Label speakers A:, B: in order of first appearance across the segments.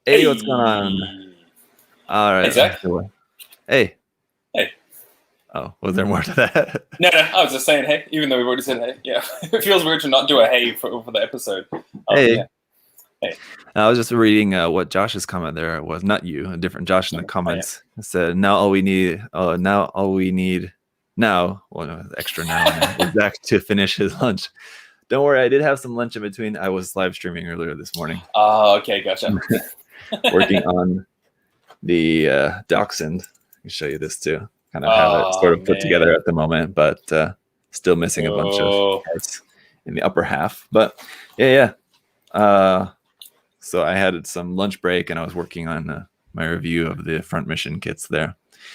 A: Hey, what's going on? All right.
B: Hey, Zach.
A: Hey.
B: Hey.
A: Oh, was there more to that?
B: No, I was just saying hey, even though we've already said hey. Yeah, it feels weird to not do a hey for the episode.
A: Hey.
B: Yeah. Hey.
A: I was just reading what Josh's comment there was. Not you, a different Josh in the comments. It said, now all we need, well, no, extra now, is Zach to finish his lunch. Don't worry, I did have some lunch in between. I was live streaming earlier this morning.
B: Oh, okay, gotcha.
A: Working on the Dachshund. I can show you this too. Kind of have it sort of put together at the moment, but still missing a bunch of parts in the upper half. But yeah. So I had some lunch break and I was working on my review of the front mission kits there.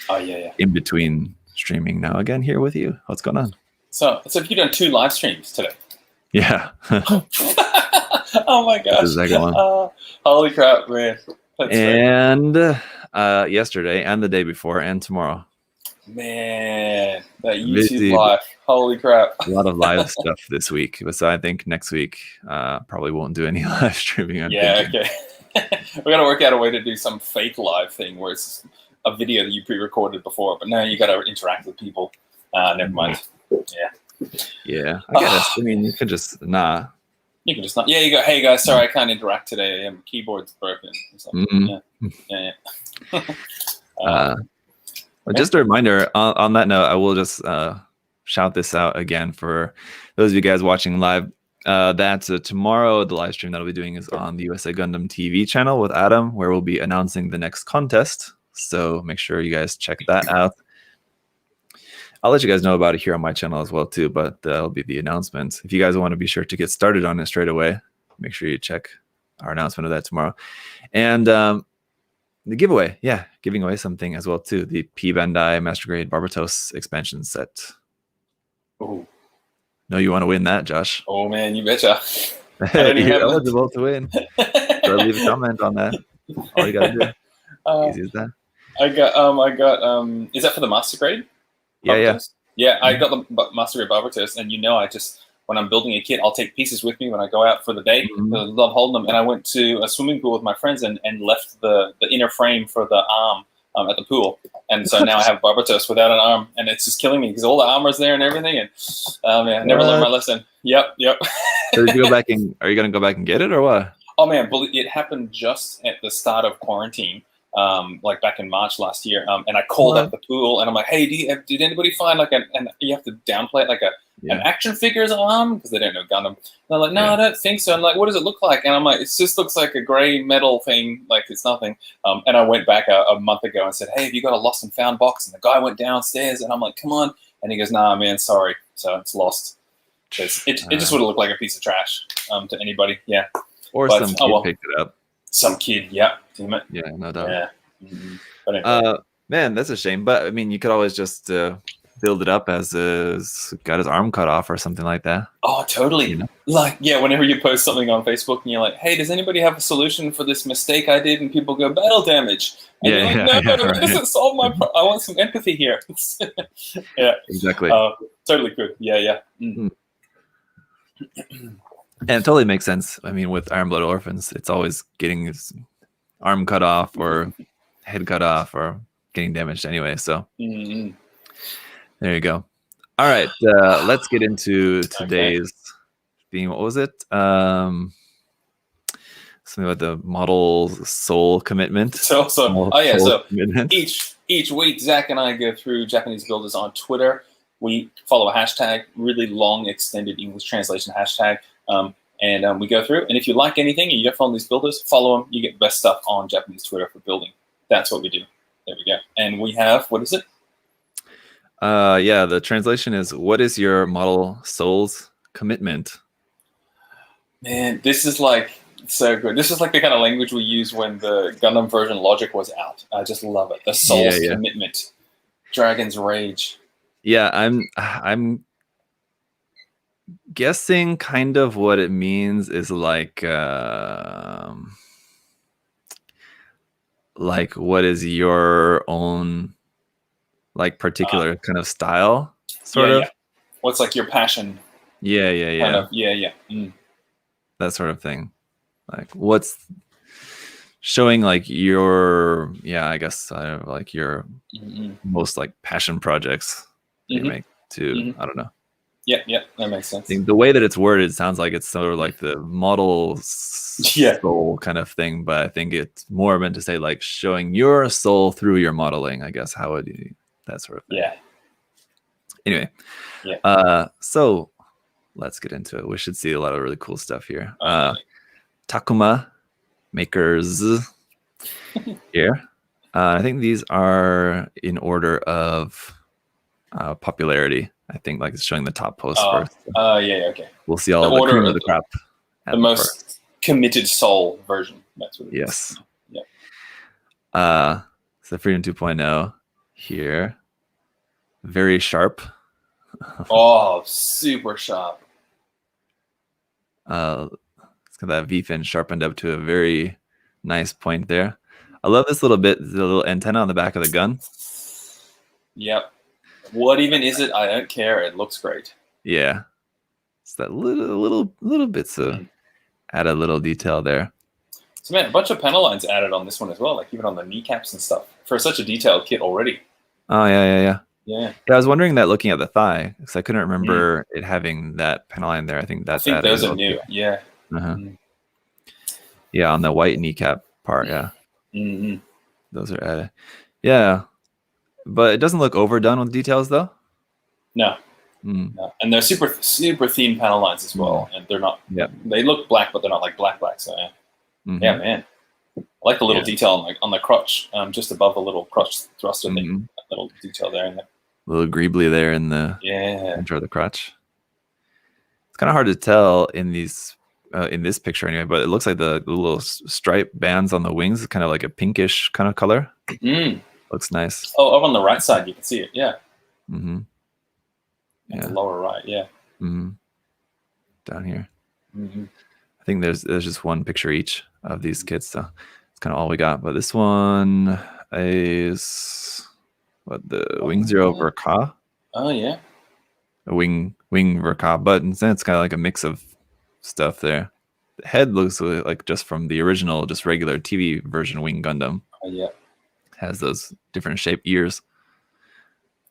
B: Oh yeah.
A: In between streaming now again here with you. What's going on?
B: So have you done 2 live streams today?
A: Yeah.
B: Oh my gosh.
A: The second one.
B: Holy crap, man.
A: And yesterday and the day before and tomorrow.
B: Man, that YouTube live. Holy crap.
A: A lot of live stuff this week. So I think next week probably won't do any live streaming.
B: Okay. We got to work out a way to do some fake live thing where it's a video that you pre-recorded before, but now you got to interact with people. Never mind.
A: Yeah, I guess. I mean, you could just
B: You can just not. Yeah, you go, hey guys, sorry, I can't interact today. My keyboard's broken. Yeah.
A: Well, just a reminder, on that note, I will just shout this out again for those of you guys watching live. That's tomorrow, the live stream that I'll be doing is on the USA Gundam TV channel with Adam, where we'll be announcing the next contest. So make sure you guys check that out. I'll let you guys know about it here on my channel as well, too, but that'll be the announcement. If you guys want to be sure to get started on it straight away, make sure you check our announcement of that tomorrow. And the giveaway, giving away something as well, too. The P. Bandai Master Grade Barbatos expansion set.
B: Ooh.
A: No, you want to win that, Josh?
B: Oh, man, you betcha.
A: You're eligible to win. So leave a comment on that. All you got to do. Easy as that.
B: I got, is that for the Master Grade?
A: Yeah.
B: Yeah, I got the Master Grade Barbatos, and when I'm building a kit, I'll take pieces with me when I go out for the day. I love holding them. And I went to a swimming pool with my friends and left the inner frame for the arm at the pool. And so now I have Barbatos without an arm, and it's just killing me because all the armor's there and everything. And man, I never learned my lesson. Yep.
A: So did you go back are you going to go back and get it or what?
B: Oh man, it happened just at the start of quarantine. Like back in March last year, and I called up the pool, and I'm like, "Hey, did anybody find like and you have to downplay it like an action figure's arm because they don't know Gundam." And they're like, "No, I don't think so." I'm like, "What does it look like?" And I'm like, "It just looks like a gray metal thing, like it's nothing." And I went back a month ago and said, "Hey, have you got a lost and found box?" And the guy went downstairs, and I'm like, "Come on," and he goes, "Nah, man, sorry." So it's lost. It just would have looked like a piece of trash to anybody,
A: Or some kid picked it up.
B: Some kid, damn it.
A: Yeah, no doubt.
B: Yeah. But anyway.
A: Man, that's a shame. But I mean, you could always just build it up as got his arm cut off or something like that.
B: Oh, totally. You know? Like, whenever you post something on Facebook and you're like, "Hey, does anybody have a solution for this mistake I did?" And people go, "Battle damage." And you're like, "No, it doesn't solve my problem. I want some empathy here." Yeah.
A: Exactly.
B: Totally good. Yeah. Mm-hmm.
A: And it totally makes sense. I mean, with Iron Blood Orphans, it's always getting his arm cut off or head cut off or getting damaged anyway. So there you go. All right, let's get into today's theme. What was it? Something about the model soul commitment.
B: So each week, Zach and I go through Japanese builders on Twitter. We follow a hashtag, really long, extended English translation hashtag. And we go through, and if you like anything and you don't follow these builders, follow them. You get the best stuff on Japanese Twitter for building. That's what we do. There we go. And we have, what is it?
A: The translation is, what is your model soul's commitment?
B: Man, this is like so good. This is like the kind of language we use when the Gundam version Logic was out. I just love it. The soul's commitment. Dragon's Rage.
A: Yeah, I'm guessing kind of what it means is like what is your own like particular kind of style sort of?
B: What's like your passion?
A: Yeah.
B: Kind of,
A: that sort of thing. Like what's showing like your I guess like your most like passion projects that you make too. I don't know.
B: Yeah, that makes sense.
A: I think the way that it's worded, it sounds like it's sort of like the model soul kind of thing, but I think it's more meant to say like showing your soul through your modeling, I guess. How would you, that sort of thing.
B: Yeah.
A: Anyway, so let's get into it. We should see a lot of really cool stuff here. Takuma makers here. I think these are in order of popularity. I think like it's showing the top post first.
B: Yeah, okay.
A: We'll see all the cream of the crop.
B: The most committed soul version. That's what it
A: is.
B: Yeah.
A: So Freedom 2.0 here. Very sharp.
B: Super sharp.
A: It's got that V-fin sharpened up to a very nice point there. I love this little bit, the little antenna on the back of the gun.
B: Yep. What even is it? I don't care. It looks great.
A: Yeah. It's that little bits of add a little detail there.
B: So man, a bunch of panel lines added on this one as well, like even on the kneecaps and stuff for such a detailed kit already.
A: Oh yeah.
B: Yeah,
A: I was wondering that looking at the thigh because I couldn't remember it having that panel line there. I think that's
B: added. Those are new. Yeah.
A: Yeah, on the white kneecap part. Yeah. Those are added. Yeah, but it doesn't look overdone with details though.
B: No. No. And they're super thin panel lines as well, and they're not.
A: Yeah.
B: They look black, but they're not like black. So yeah, man. I like the little detail on the crotch, just above the little crotch thruster thing. That little detail there. In there.
A: Little greebly there in the center of the crotch. It's kind of hard to tell in these in this picture anyway, but it looks like the little stripe bands on the wings is kind of like a pinkish kind of color. Looks nice.
B: Oh, up on the right side you can see it. Yeah.
A: In
B: the lower right. Yeah.
A: Down here. I think there's just one picture each of these kits, so it's kind of all we got. But this one is what the Wing Zero Verka.
B: Oh yeah.
A: A wing Verka, but instead it's kind of like a mix of stuff there. The head looks like just from the original, just regular TV version Wing Gundam.
B: Oh yeah.
A: Has those different shaped ears.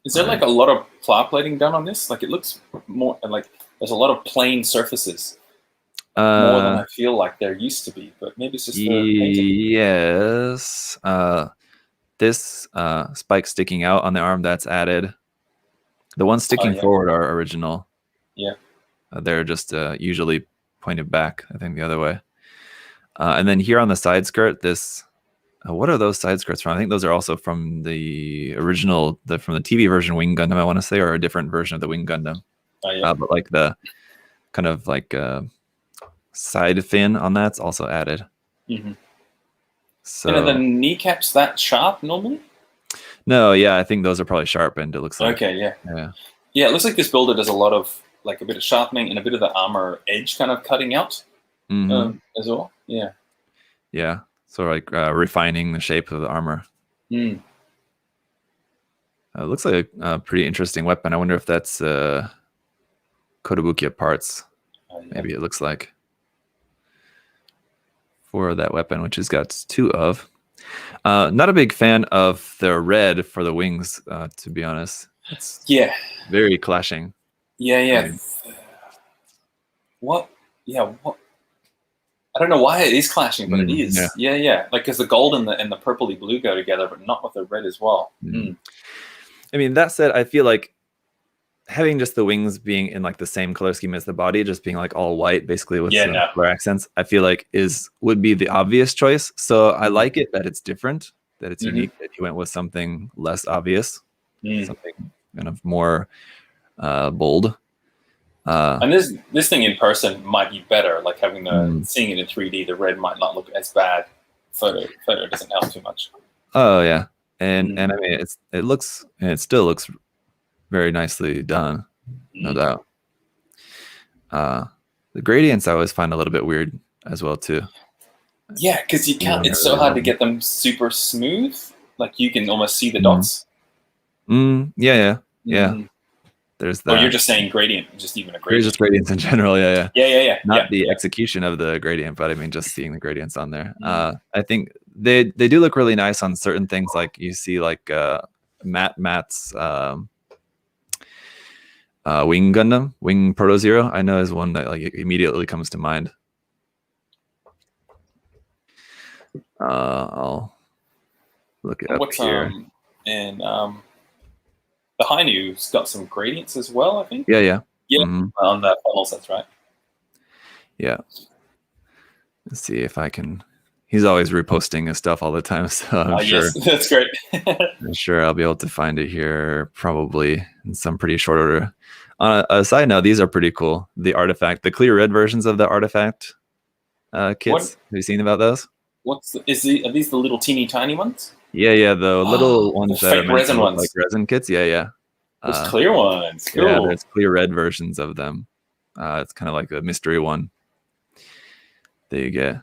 B: Is there like a lot of plow plating done on this? Like it looks more like there's a lot of plain surfaces. More than I feel like there used to be, but maybe it's just the painting.
A: Yes. This spike sticking out on the arm, that's added. The ones sticking forward are original.
B: Yeah.
A: They're just usually pointed back, I think the other way. And then here on the side skirt, this, what are those side skirts from? I think those are also from the original, from the TV version Wing Gundam, I want to say, or a different version of the Wing Gundam. But like the kind of like side fin on that's also added. So,
B: and are the kneecaps that sharp normally?
A: No, yeah, I think those are probably sharpened. It looks like.
B: Okay, yeah. It looks like this builder does a lot of like a bit of sharpening and a bit of the armor edge kind of cutting out as well. Yeah.
A: Yeah, so like refining the shape of the armor. It looks like a pretty interesting weapon. I wonder if that's Kotobukiya parts. Maybe it looks like. For that weapon, which has got two of. Not a big fan of the red for the wings, to be honest. It's very clashing.
B: Yeah. What? Yeah, what? I don't know why it is clashing, but it is. Yeah. Like because the gold and the purpley blue go together, but not with the red as well.
A: I mean, that said, I feel like having just the wings being in like the same color scheme as the body, just being like all white, basically with some color accents, I feel like would be the obvious choice. So I like it that it's different, that it's unique, that you went with something less obvious, something kind of more bold.
B: And this thing in person might be better. Like having seeing it in 3D, the red might not look as bad. Photo doesn't help too much.
A: Oh yeah, and I mean it still looks very nicely done, no doubt. The gradients I always find a little bit weird as well too.
B: Yeah, because you can't. It's so hard to get them super smooth. Like you can almost see the dots.
A: Yeah. There's that.
B: Oh, you're just saying gradient, just even a gradient.
A: There's just gradients in general. Yeah.
B: Yeah.
A: Not the execution of the gradient, but I mean just seeing the gradients on there. I think they do look really nice on certain things. Like you see, like Matt's Wing Gundam, Wing Proto Zero. I know is one that like immediately comes to mind. I'll look it up here.
B: And the Hainu's got some gradients as well, I think.
A: Yeah.
B: On the funnels, that's right.
A: Yeah. Let's see if I can. He's always reposting his stuff all the time, so I'm sure.
B: Yes, that's great.
A: I'm sure I'll be able to find it here probably in some pretty short order. On a side note, these are pretty cool. The artifact, the clear red versions of the artifact kits. Have you seen about those?
B: Are these the little teeny tiny ones?
A: Yeah, the little ones that
B: fake
A: are
B: resin ones,
A: like resin kits. Yeah.
B: Those clear ones. Cool.
A: Yeah, there's clear red versions of them. It's kind of like a mystery one that you get.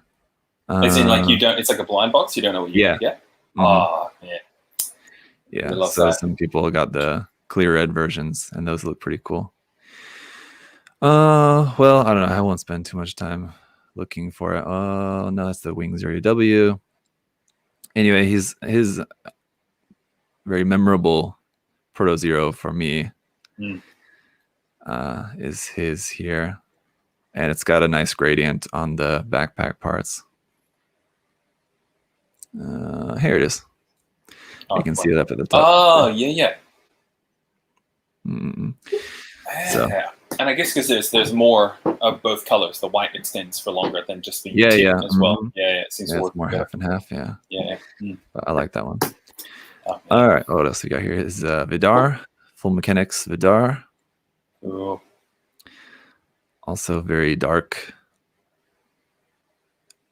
B: As in, like, you don't. It's like a blind box. You don't know what you're gonna get. Oh, yeah.
A: Yeah. So some people got the clear red versions, and those look pretty cool. Well, I don't know. I won't spend too much time looking for it. Oh no, that's the Wing Zero W. Anyway, his very memorable Proto Zero for me is his here, and it's got a nice gradient on the backpack parts. Here it is. You can see it up at the top.
B: Oh, yeah.
A: So,
B: and I guess because there's more of both colors. The white extends for longer than just the
A: yeah
B: as well. Yeah, it seems to work
A: more
B: better.
A: half and half. Yeah. But I like that one.
B: Oh,
A: all right, what else we got here is Vidar, Full Mechanics Vidar.
B: Ooh.
A: Also very dark.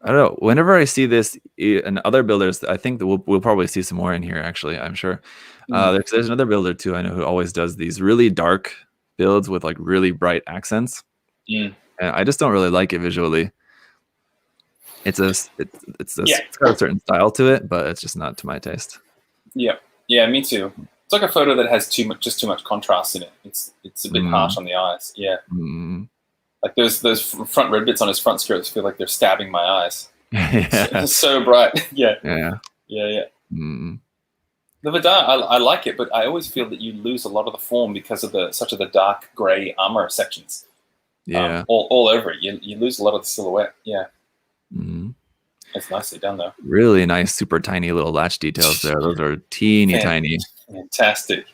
A: I don't know. Whenever I see this in other builders, I think that we'll probably see some more in here. Actually, I'm sure. There's another builder too I know who always does these really dark builds with like really bright accents, and I just don't really like it visually. It's got a certain style to it, but it's just not to my taste.
B: Yeah, me too. It's like a photo that has too much contrast in it. It's a bit harsh on the eyes. Yeah. Like those front red bits on his front skirts feel like they're stabbing my eyes. It's so bright. Yeah. The Vidar, I like it, but I always feel that you lose a lot of the form because of the dark gray armor sections.
A: Yeah.
B: All over it. You lose a lot of the silhouette. Yeah. It's nicely done though.
A: Really nice, super tiny little latch details there. Those are teeny tiny.
B: Fantastic.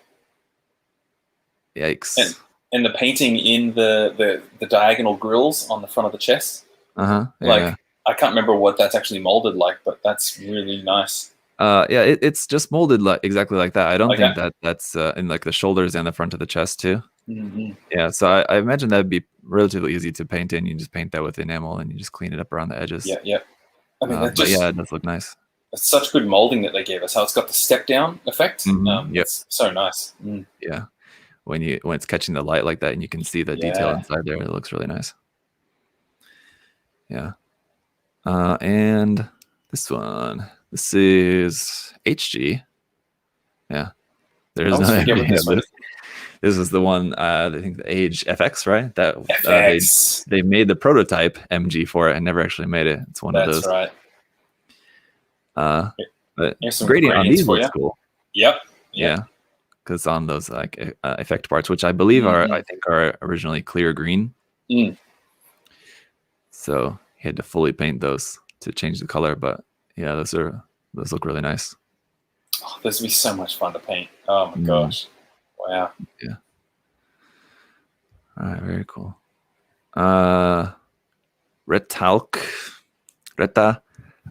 A: Yikes.
B: And the painting in the diagonal grills on the front of the chest.
A: Yeah.
B: Like, I can't remember what that's actually molded like, but that's really nice.
A: It's just molded exactly like that. I don't think that's in like the shoulders and the front of the chest too. Yeah, so I imagine that'd be relatively easy to paint in. You just paint that with enamel and you just clean it up around the edges.
B: Yeah. I mean,
A: it does look nice.
B: It's such good molding that they gave us. How it's got the step down effect. It's so nice.
A: Yeah. When it's catching the light like that and you can see the detail inside there, it looks really nice. Yeah. And this one, this is HG. Yeah. There's no this is the one, I think the Age FX, right? That
B: FX.
A: They made the prototype MG for it and never actually made it. It's one of those.
B: That's right.
A: But gradient on these looks cool.
B: Yep.
A: Yeah. Because on those like effect parts, which I believe are originally clear green. So he had to fully paint those to change the color, but yeah, those look really nice.
B: Oh, this would be so much fun to paint. Oh my gosh. Wow.
A: Yeah. All right, very cool. Reta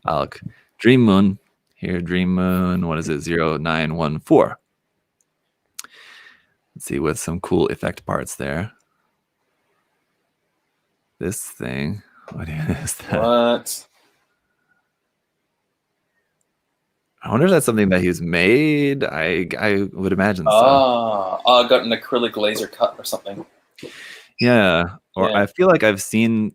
A: Alk. Dream Moon. Here, Dream Moon, what is it? 0914. Let's see, with some cool effect parts there. This thing, what is that?
B: What?
A: I wonder if that's something that he's made. I would imagine so.
B: I got an acrylic laser cut or something.
A: Yeah, I feel like I've seen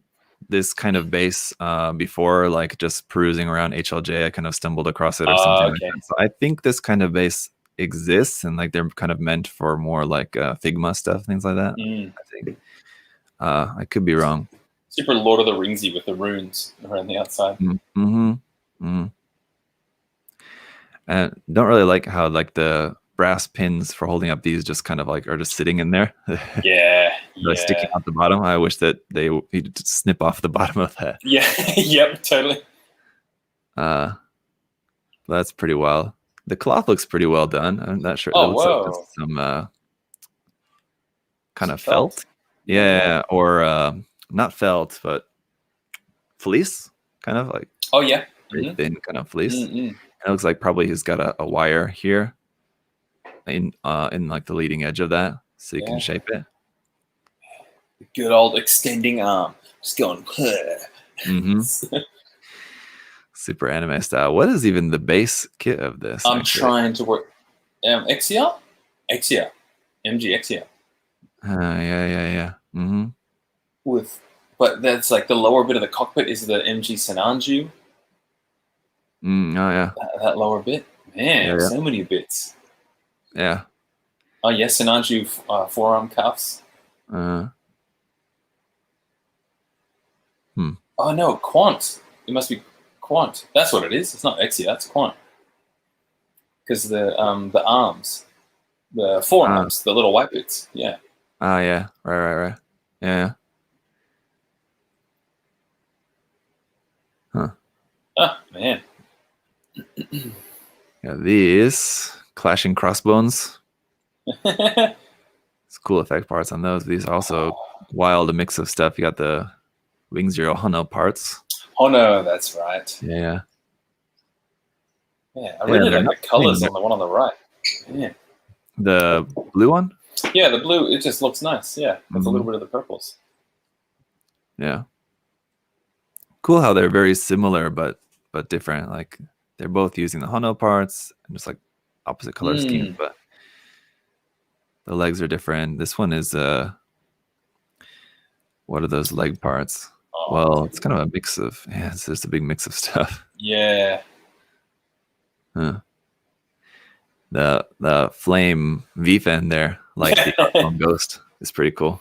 A: this kind of base before, like just perusing around HLJ. I kind of stumbled across it or something like that. So I think this kind of base exists, and like they're kind of meant for more like Figma stuff, things like that. I think. I could be
B: Super Lord of the Ringsy with the runes around the outside.
A: And don't really like how like the brass pins for holding up these just kind of like are just sitting in there.
B: Yeah,
A: Like sticking out the bottom. I wish that he'd snip off the bottom of that.
B: Yeah, yep, totally.
A: That's pretty wild. The cloth looks pretty well done. I'm not sure.
B: Oh,
A: It looks like
B: whoa.
A: just some kind of
B: Felt?
A: felt. Yeah, or not felt, but fleece, kind of like
B: Oh, yeah.
A: very thin kind of fleece.
B: Mm-hmm.
A: It looks like probably he's got a wire here in like the leading edge of that, so you can shape it.
B: Good old extending arm, just going.
A: Mm-hmm. Super anime style. What is even the base kit of this?
B: I'm trying to work. Exia, MG Exia.
A: Yeah. Mm-hmm.
B: But that's like the lower bit of the cockpit is the MG Senanju.
A: Oh yeah.
B: That lower bit, man. So many bits.
A: Yeah.
B: Oh yes, Senanju forearm cuffs. Oh no, Quant. It must be Quant. That's what it is. It's not Exia. That's Quant. Because the arms, the forearms, the little white bits. Yeah.
A: Oh yeah. Right. Yeah. Huh.
B: Oh man.
A: Yeah, these clashing crossbones. It's cool effect parts on those. These are also wild, a mix of stuff. You got the Wing Zero Hono parts.
B: Oh no, that's right.
A: Yeah.
B: Yeah, I really like the colors on the one on the right. Yeah.
A: The blue one?
B: Yeah, the blue, it just looks nice. Yeah, with a little bit of the purples.
A: Yeah. Cool how they're very similar but different. Like they're both using the Hono parts and just like opposite color schemes, but the legs are different. This one is what are those leg parts? Oh, well, it's kind of a mix of it's just a big mix of stuff.
B: Yeah.
A: Huh. The flame V-fin there, like the ghost, is pretty cool.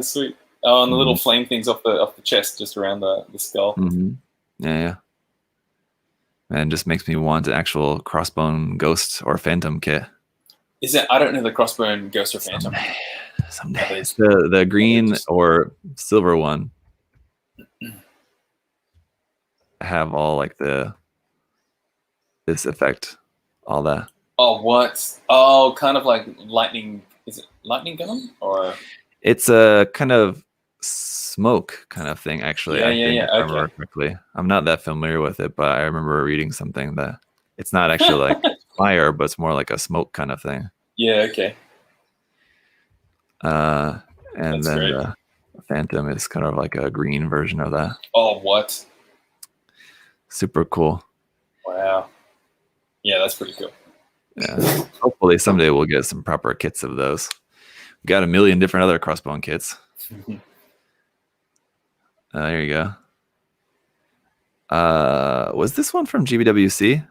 B: Sweet. Oh, and the little flame things off the chest, just around the skull.
A: Yeah. And just makes me want an actual crossbone ghost or phantom kit.
B: Is it? I don't know the crossbone ghost or phantom.
A: Someday. It's the green or silver one have all like this effect, all that.
B: Oh, what? Oh, kind of like lightning. Is it lightning gun or?
A: It's a kind of smoke kind of thing, actually. I think, if I remember correctly. I'm not that familiar with it, but I remember reading something that it's not actually like fire, but it's more like a smoke kind of thing.
B: Yeah. Okay.
A: And
B: that's
A: then
B: great.
A: The phantom is kind of like a green version of that.
B: Oh, what?
A: Super cool.
B: Wow. Yeah, that's pretty cool.
A: Yeah. Hopefully someday we'll get some proper kits of those. We got a million different other crossbone kits. There you go. Was this one from GBWC?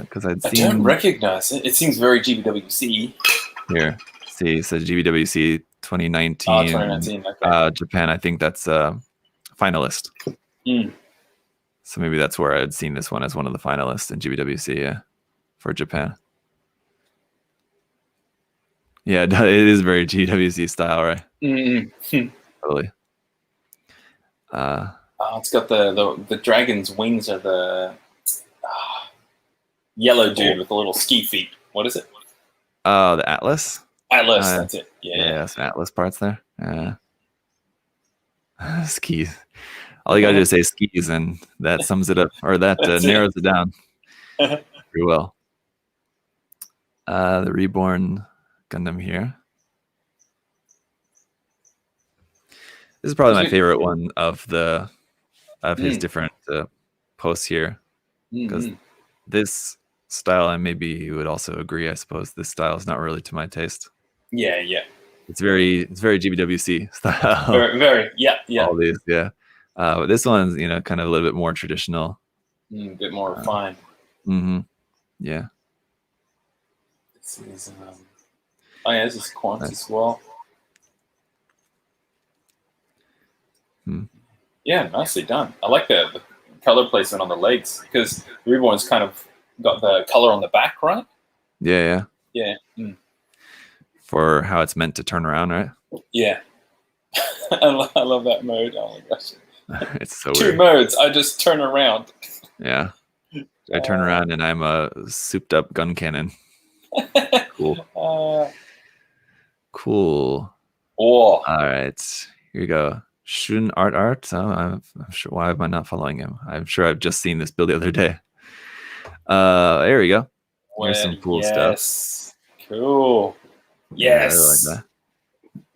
A: Because I
B: don't recognize it. It seems very GBWC.
A: Here, see, it says GBWC 2019.
B: Oh, 2019. Okay.
A: Japan. I think that's finalist. So maybe that's where I'd seen this one as one of the finalists in GBWC. Yeah, for Japan. Yeah, it is very GWC style, right? Totally.
B: It's got the dragon's wings are the yellow dude with the little ski feet. What is it?
A: Oh, the Atlas.
B: Atlas, that's it.
A: Yeah, some Atlas parts there. Skis. All you gotta do is say skis, and that sums it up, or that narrows it down pretty well. The Reborn Gundam here. This is probably my favorite one of his different posts here, because this style, and maybe you would also agree, I suppose, this style is not really to my taste.
B: Yeah.
A: It's very GBWC style.
B: Very. Yeah.
A: All these, yeah. But this one's, kind of a little bit more traditional.
B: A bit more refined.
A: Yeah.
B: This is, this is Quant as well. Yeah, nicely done. I like the color placement on the legs, because Reborn's kind of got the color on the back, right?
A: Yeah.
B: Yeah. Mm.
A: For how it's meant to turn around, right?
B: Yeah. I love that mode. Oh my gosh.
A: It's so
B: Two
A: weird.
B: modes. I just turn around.
A: Yeah. I turn around and I'm a souped up gun cannon. Cool. Cool.
B: Oh.
A: All right. Here you go. Shun Art. Oh, I'm sure. Why am I not following him? I'm sure I've just seen this build the other day. There we go. Here's some cool stuff.
B: Cool.
A: Yeah,
B: Yes.
A: I really like that.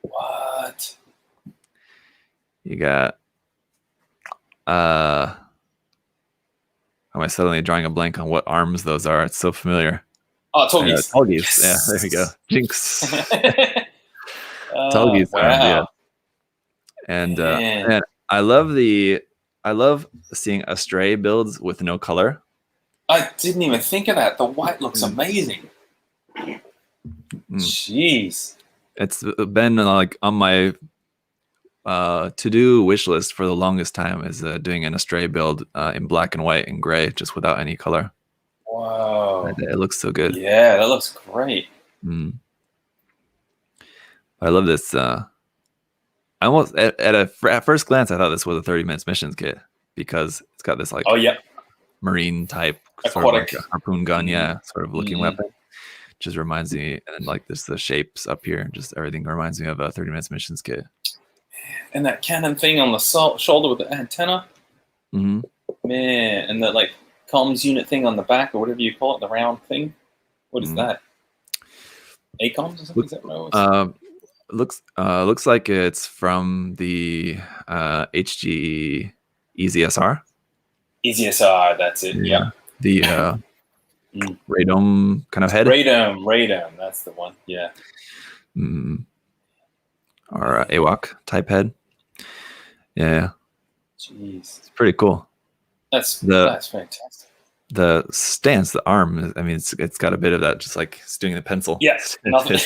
B: What?
A: You got am I suddenly drawing a blank on what arms those are? It's so familiar.
B: Oh, Tallgeese.
A: Tallgeese.
B: Yes.
A: Yeah, there we go. Jinx. Tallgeese
B: wow.
A: arms, yeah. And I love seeing Astray builds with no color.
B: I didn't even think of that. The white looks amazing. Jeez.
A: It's been like on my to-do wish list for the longest time is doing an Astray build in black and white and gray, just without any color.
B: Wow.
A: It looks so good.
B: Yeah, that looks great.
A: I love this. I almost at first glance I thought this was a 30 minutes missions kit because it's got this like marine type sort of like a harpoon gun, sort of looking weapon. Just reminds me, and like this the shapes up here, just everything reminds me of a 30 minutes missions kit.
B: And that cannon thing on the shoulder with the antenna, man, and the like comms unit thing on the back or whatever you call it, the round thing. What is that? ACOMs or something? Is that what
A: looks like it's from the HG EZSR.
B: EZSR, that's it. Yeah.
A: The radome kind of head.
B: Radome, that's the one. Yeah.
A: Or AWAC type head. Yeah.
B: Jeez.
A: It's pretty cool.
B: That's fantastic.
A: The stance, the arm, I mean, it's got a bit of that, just like doing the pencil.
B: Yes. Nothing.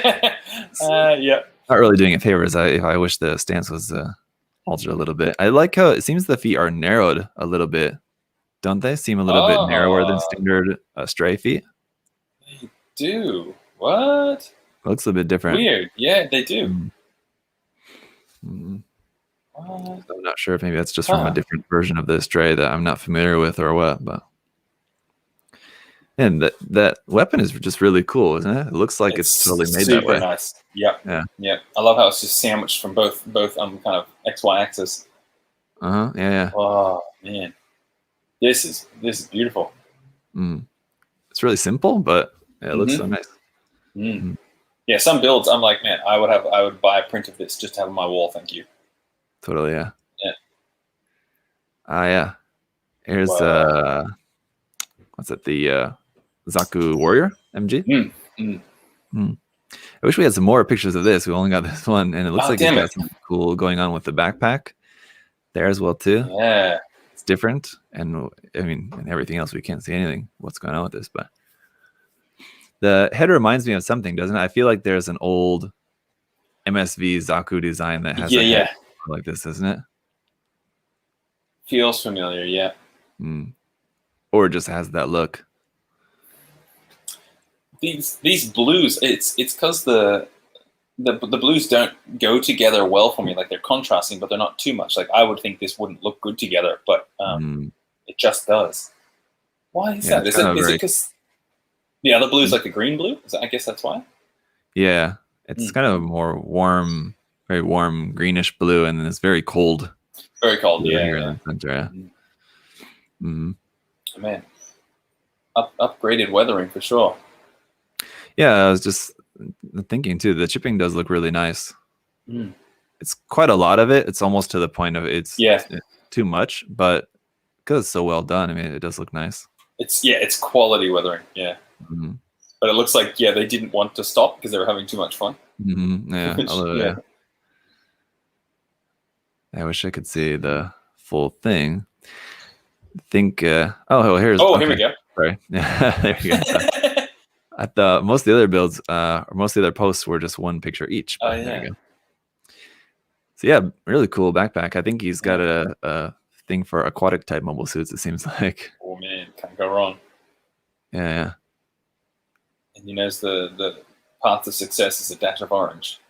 B: Yeah.
A: Not really doing it favors. I wish the stance was altered a little bit. I like how it seems the feet are narrowed a little bit. Don't they seem a little bit narrower than standard Stray feet?
B: They do. What?
A: Looks a bit different.
B: Weird. Yeah, they do.
A: I'm not sure if maybe that's just from a different version of the Stray that I'm not familiar with or what, but and that weapon is just really cool, isn't it? It looks like it's totally made that way.
B: Super nice. Yeah. I love how it's just sandwiched from both kind of XY axis.
A: Yeah.
B: Oh man, this is beautiful.
A: It's really simple, but it looks so nice.
B: Yeah, some builds I'm like, man, I would buy a print of this just to have on my wall. Thank you.
A: Totally, yeah.
B: Yeah.
A: Yeah. Here's what's it? The Zaku Warrior MG. I wish we had some more pictures of this. We only got this one, and it looks like it's got something cool going on with the backpack there as well too.
B: Yeah,
A: it's different, and I mean, and everything else we can't see anything. What's going on with this? But the head reminds me of something, doesn't it? I feel like there's an old MSV Zaku design that has a head like this, isn't it?
B: Feels familiar, yeah.
A: Or just has that look.
B: These blues, it's because the blues don't go together well for me. Like they're contrasting, but they're not too much. Like I would think this wouldn't look good together, but it just does. Why is that? Is it because the other blue is like a green blue? I guess that's why.
A: Yeah, it's kind of more warm, very warm greenish blue, and then it's very cold.
B: Very cold,
A: here in the center.
B: Man, upgraded weathering for sure.
A: Yeah, I was just thinking too. The chipping does look really nice. It's quite a lot of it. It's almost to the point of it's too much, but because it's so well done, I mean, it does look nice.
B: It's quality weathering. Yeah, but it looks like they didn't want to stop because they were having too much fun.
A: Yeah, I wish I could see the full thing. I think. Here's.
B: Here we go.
A: Sorry. There you go. I thought most of the other builds, or most of the other posts, were just one picture each. But there you go. So yeah, really cool backpack. I think he's got a thing for aquatic type mobile suits. It seems like.
B: Oh man, can't go wrong.
A: Yeah.
B: And he knows the path to success is a dash of orange.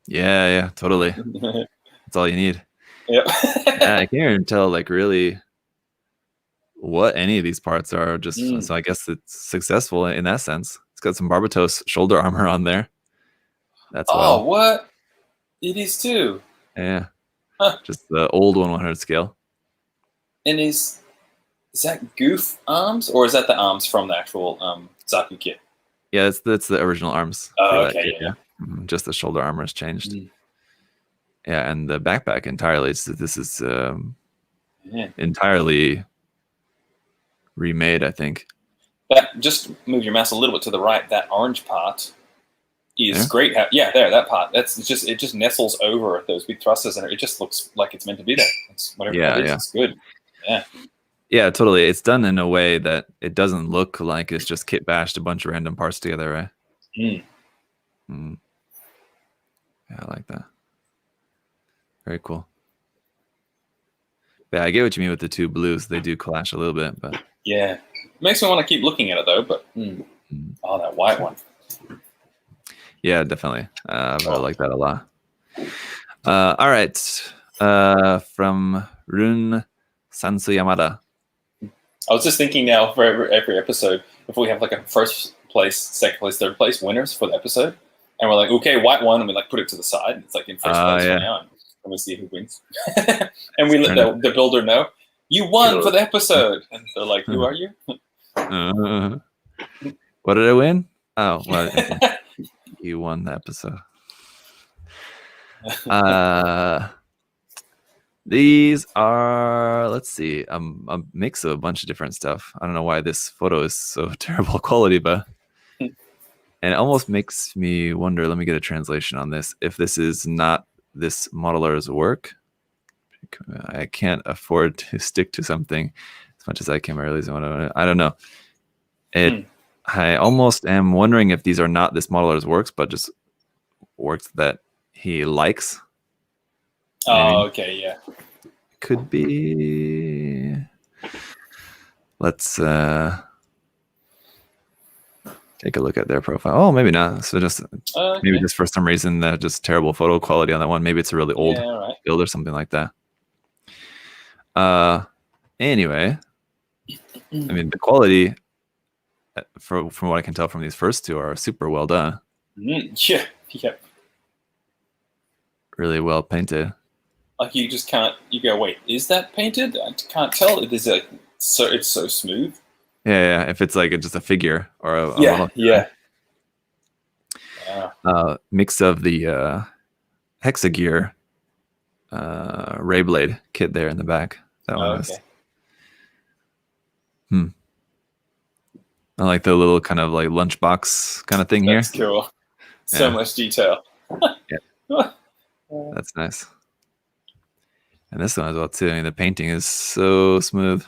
A: Yeah. Totally. That's all you need.
B: Yep.
A: Yeah, I can't even tell like really what any of these parts are. Just so I guess it's successful in that sense. It's got some Barbatos shoulder armor on there. That's
B: what? It is too.
A: Yeah.
B: Huh.
A: Just the old 1/100 scale.
B: And is that goof arms, or is that the arms from the actual Zaku kit?
A: Yeah, that's the original arms.
B: Oh,
A: for
B: okay,
A: that kit,
B: yeah.
A: Just the shoulder armor is changed. Yeah, and the backpack entirely. This is entirely remade, I think.
B: That, just move your mouse a little bit to the right. That orange part is great. There, that part. It just nestles over those big thrusters, and it just looks like it's meant to be there. It's whatever it is. It's good. Yeah.
A: Yeah, totally. It's done in a way that it doesn't look like it's just kit bashed a bunch of random parts together, right? Yeah, I like that. Very cool. Yeah, I get what you mean with the two blues. They do clash a little bit, but
B: yeah, it makes me want to keep looking at it though. But that white one.
A: Yeah, definitely. I really like that a lot. All right, from Run Sansu Yamada.
B: I was just thinking now for every episode, if we have like a first place, second place, third place winners for the episode, and we're like, okay, white one, and we like put it to the side. It's like in first place right now, and we see who wins. And we let the builder know, you won for the episode. And they're like, who are you?
A: What did I win? Oh, well, you won the episode. These are, let's see, a mix of a bunch of different stuff. I don't know why this photo is so terrible quality, but and it almost makes me wonder, let me get a translation on this, if this is not this modeler's work. I can't afford to stick to something as much as I can. I don't know. I almost am wondering if these are not this modeler's works, but just works that he likes.
B: Oh, okay, yeah.
A: Could be. Let's take a look at their profile. Oh, maybe not. So just maybe just for some reason that just terrible photo quality on that one. Maybe it's a really old build or something like that. Anyway, I mean the quality from what I can tell from these first two are super well done.
B: Yeah.
A: Really well painted.
B: Like you just can't. You go, wait, is that painted? I can't tell. It is like so. It's so smooth.
A: Yeah. If it's like just a figure or a mix of the Hexagear Ray Blade kit there in the back. That one was. I like the little kind of like lunchbox kind of thing here.
B: That's cool. So much detail.
A: That's nice. And this one as well too. I mean, the painting is so smooth.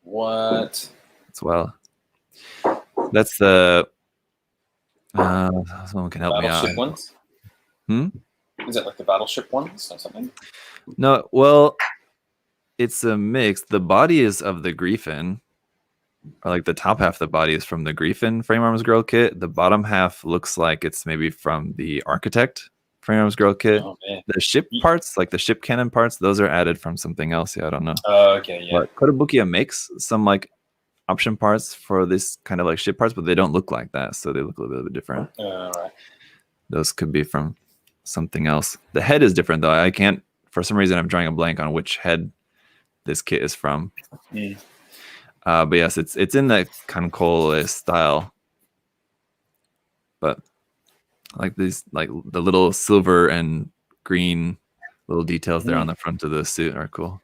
B: What?
A: As well. That's the. Someone can help me out.
B: Battleship ones? Is it like the battleship ones or something?
A: No, well, it's a mix. The body is of the Griffin. Or like the top half of the body is from the Griffin Frame Arms Girl kit. The bottom half looks like it's maybe from the Architect Frame Arms Girl kit.
B: Oh, man.
A: The ship parts, like the ship cannon parts, those are added from something else. Yeah, I don't know.
B: Okay, yeah.
A: But Kotobukiya makes some like option parts for this kind of like ship parts, but they don't look like that, so they look a little bit different.
B: Right.
A: Those could be from something else. The head is different though. I can't, for some reason, I'm drawing a blank on which head this kit is from. But yes, it's in that Kankole style. But like these, like the little silver and green little details there on the front of the suit are cool.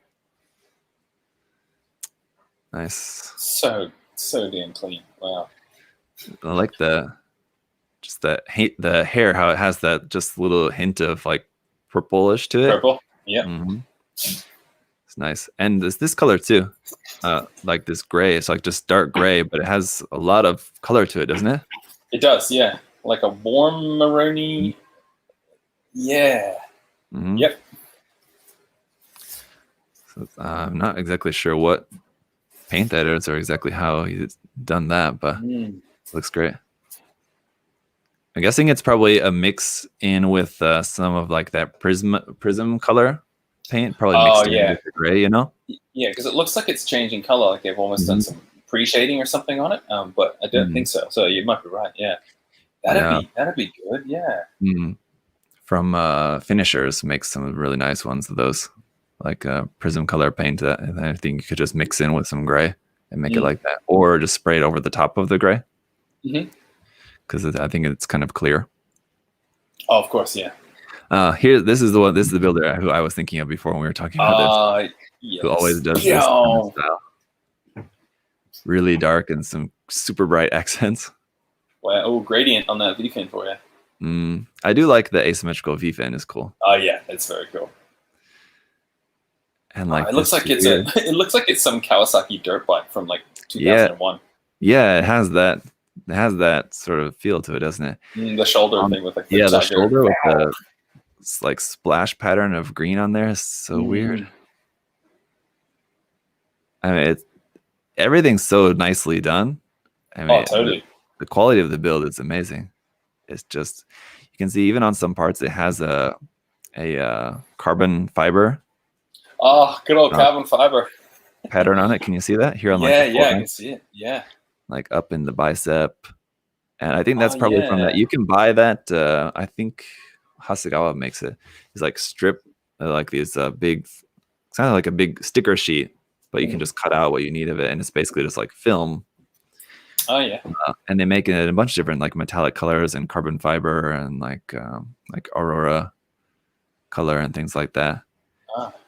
A: Nice.
B: So damn clean. Wow.
A: I like the hair, how it has that just little hint of like purplish to it.
B: Purple. Yeah.
A: It's nice. And this color too. Like this gray. It's like just dark gray, but it has a lot of color to it, doesn't it?
B: It does, yeah. Like a warm maroony. Yeah.
A: Yep. So I'm not exactly sure what paint editors or exactly how he's done that, but it looks great. I'm guessing it's probably a mix in with some of like that prism color paint, probably mixed in with the gray, you know?
B: Yeah, because it looks like it's changing color, like they've almost done some pre-shading or something on it, but I don't think so. So you might be right. Yeah, that'd be good. Yeah.
A: From finishers makes some really nice ones of those, like prism color paint that I think you could just mix in with some gray and make it like that, or just spray it over the top of the gray, because I think it's kind of clear.
B: Oh, of course, yeah.
A: This is the builder who I was thinking of before when we were talking about this.
B: Yes.
A: Who always does this kind of style. Really dark and some super bright accents.
B: Wow, oh, gradient on that V-fin for you.
A: I do like the asymmetrical V-fin is cool.
B: Oh yeah, it's very cool.
A: And like
B: it looks like it's some Kawasaki dirt bike from like 2001.
A: Yeah, it has that sort of feel to it, doesn't it?
B: The shoulder thing with like
A: the shoulder with the like splash pattern of green on there is so weird. I mean, everything's so nicely done. I mean,
B: totally.
A: The quality of the build is amazing. It's just, you can see even on some parts it has a carbon fiber.
B: Oh, good old carbon fiber
A: pattern on it. Can you see that here on
B: I can see it. Yeah,
A: like up in the bicep, and I think that's probably from that. You can buy that. I think Hasegawa makes it. It's like strip like these big, kind of like a big sticker sheet, but you can just cut out what you need of it, and it's basically just like film.
B: Oh yeah.
A: And they make it in a bunch of different like metallic colors and carbon fiber and like aurora color and things like that.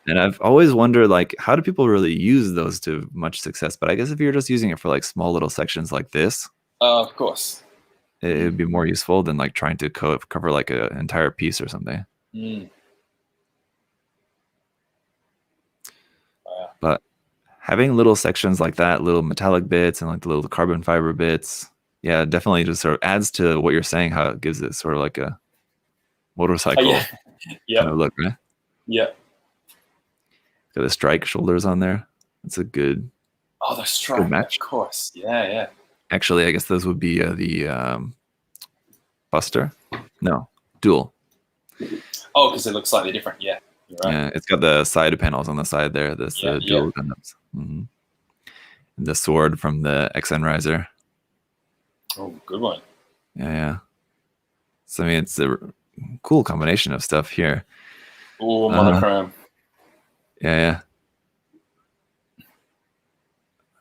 A: And I've always wondered, like, how do people really use those to much success? But I guess if you're just using it for like small little sections like this,
B: of course,
A: it would be more useful than like trying to cover like an entire piece or something. But having little sections like that, little metallic bits and like the little carbon fiber bits, yeah, definitely just sort of adds to what you're saying, how it gives it sort of like a motorcycle kind of look, right?
B: Yeah.
A: Got the strike shoulders on there. That's a good.
B: Oh, the strike match, of course. Yeah.
A: Actually, I guess those would be the Buster. No, Dual.
B: Oh, because it looks slightly different. Yeah, you're right.
A: Yeah, it's got the side panels on the side there. This Dual Gundams. And the sword from the XN Riser.
B: Oh, good one.
A: Yeah. So I mean, it's a cool combination of stuff here.
B: Oh, monochrome.
A: Yeah.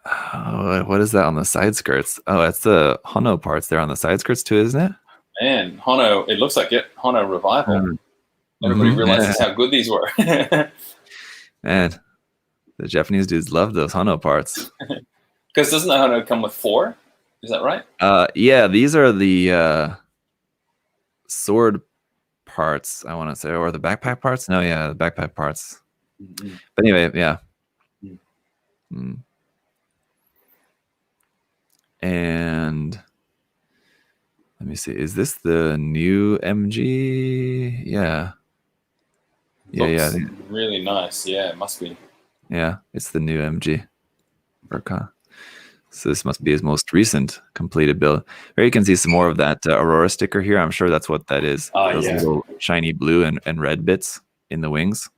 A: What is that on the side skirts? Oh, that's the Hono parts there on the side skirts too, isn't it?
B: Man, Hono, it looks like it. Hono Revival. Everybody realizes how good these were.
A: Man, the Japanese dudes love those Hono parts.
B: Because doesn't the Hono come with 4? Is that right?
A: Yeah, these are the sword parts, I want to say, or the backpack parts. No, yeah, the backpack parts. But anyway, yeah. And let me see. Is this the new MG? Yeah. Yeah.
B: Really nice. Yeah, it must be.
A: Yeah, it's the new MG. Burka. So this must be his most recent completed build. There you can see some more of that Aurora sticker here. I'm sure that's what that is. Those little shiny blue and red bits in the wings.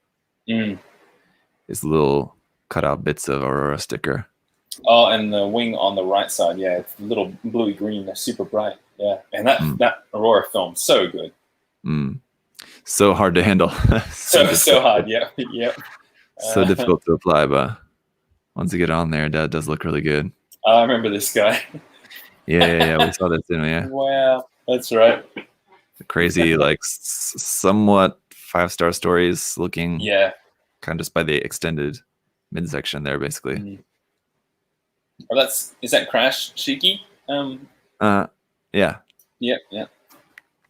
A: It's little cutout bits of Aurora sticker.
B: Oh, and the wing on the right side, it's a little bluey green. They're super bright. Yeah, and that Aurora film, so good.
A: So hard to handle.
B: so hard. Yeah.
A: So difficult to apply, but once you get on there, that does look really good.
B: I remember this guy.
A: Yeah. We saw this, didn't we? Yeah.
B: Wow, that's right.
A: Crazy, like somewhat 5-star stories looking.
B: Yeah.
A: Kind of just by the extended midsection there, basically.
B: Oh, is that Crash Shiki?
A: Yeah.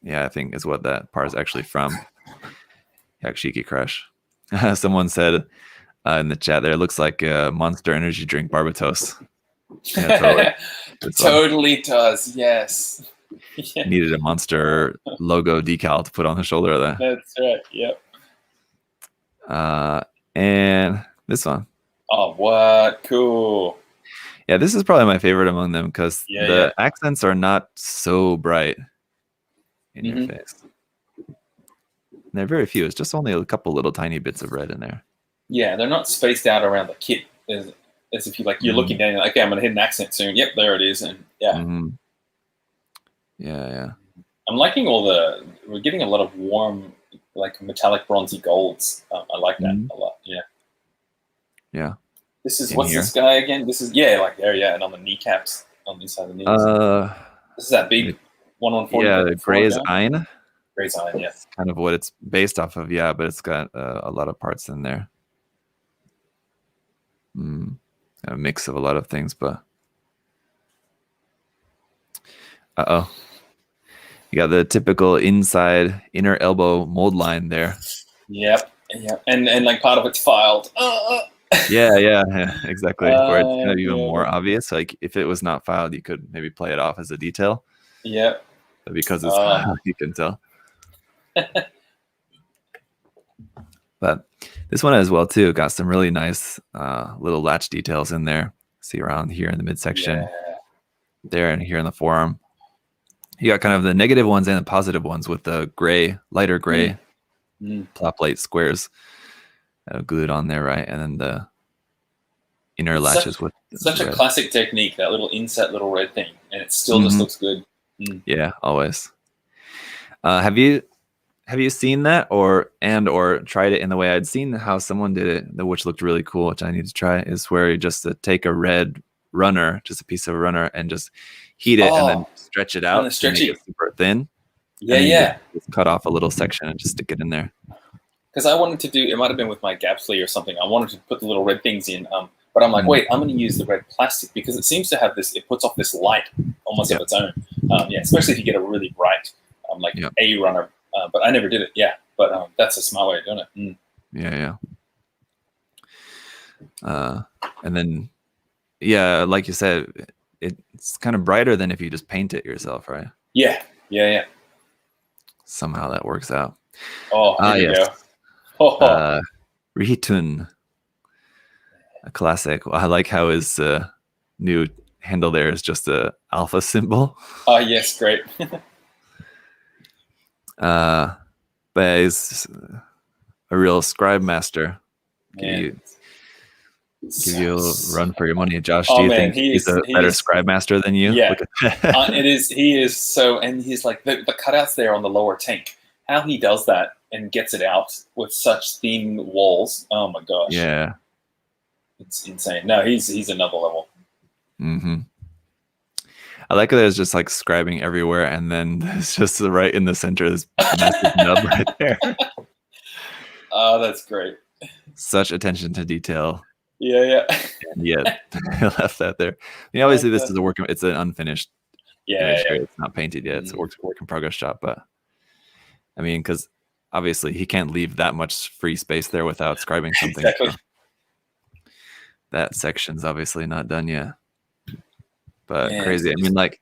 B: Yeah,
A: I think is what that part is actually from. Yakshiki Crash. Someone said in the chat there, it looks like a Monster Energy drink Barbatos. Yeah,
B: totally does. Yes.
A: Needed a Monster logo decal to put on the shoulder of that.
B: That's right. Yep.
A: And this one.
B: Oh, what cool!
A: Yeah, this is probably my favorite among them because the accents are not so bright in your face. And they're very few. It's just only a couple little tiny bits of red in there.
B: Yeah, they're not spaced out around the kit as if you're looking down, you're like, okay, I'm gonna hit an accent soon. Yep, there it is. And
A: yeah.
B: I'm liking we're getting a lot of warm, like metallic bronzy golds. I like that a lot.
A: Yeah.
B: This is what's this guy again? This is like there, and on the kneecaps, on the inside of the knees. This is that big 1/140.
A: Yeah, the Gray's Ein.
B: Gray's Ein,
A: That's kind of what it's based off of. Yeah, but it's got a lot of parts in there. A mix of a lot of things, but you got the typical inner elbow mold line there.
B: Yep, and like part of it's filed.
A: Yeah, exactly. Where it's kind of even more obvious. Like if it was not filed, you could maybe play it off as a detail.
B: Yep.
A: But because it's filed, you can tell. But this one as well too got some really nice little latch details in there. See around here in the midsection, there and here in the forearm. You got kind of the negative ones and the positive ones with the lighter gray top plate squares glued on there, right? And then the inner latches with
B: such a classic technique, that little inset little red thing, and it still just looks good.
A: Yeah, always. Have you seen that or tried it in the way I'd seen how someone did it, which looked really cool, which I need to try, is where you just take a red runner, just a piece of a runner, and just heat it and then stretch it out and make it super thin. Just cut off a little section and just stick it in there.
B: Because I wanted to do, it might have been with my gap sleeve or something, I wanted to put the little red things in, but I'm like, wait, I'm going to use the red plastic because it seems to have this, it puts off this light almost of its own. Especially if you get a really bright, a runner. But I never did it. Yeah, but that's a smart way of doing it.
A: Yeah. And then, like you said, it's kind of brighter than if you just paint it yourself, right?
B: Yeah.
A: Somehow that works out.
B: Oh, here you go.
A: Rihitun, a classic. I like how his new handle there is just a alpha symbol.
B: Oh, yes, great.
A: But he's a real scribe master. Give you a run for your money, Josh. Do you think he's a better scribe master than you?
B: Yeah, it is. He is so, and he's like the cutouts there on the lower tank. How he does that and gets it out with such thin walls. Oh my gosh.
A: Yeah,
B: it's insane. No, he's another level.
A: I like that it's just like scribing everywhere, and then it's just right in the center, this massive nub right there.
B: Oh, that's great.
A: Such attention to detail.
B: Yeah.
A: And yet, I left that there. I mean, obviously, this is a work. It's an unfinished. It's not painted yet. It's a work in progress shop. But I mean, because obviously, he can't leave that much free space there without scribing something.
B: Exactly.
A: So that section's obviously not done yet. But crazy. I mean, like,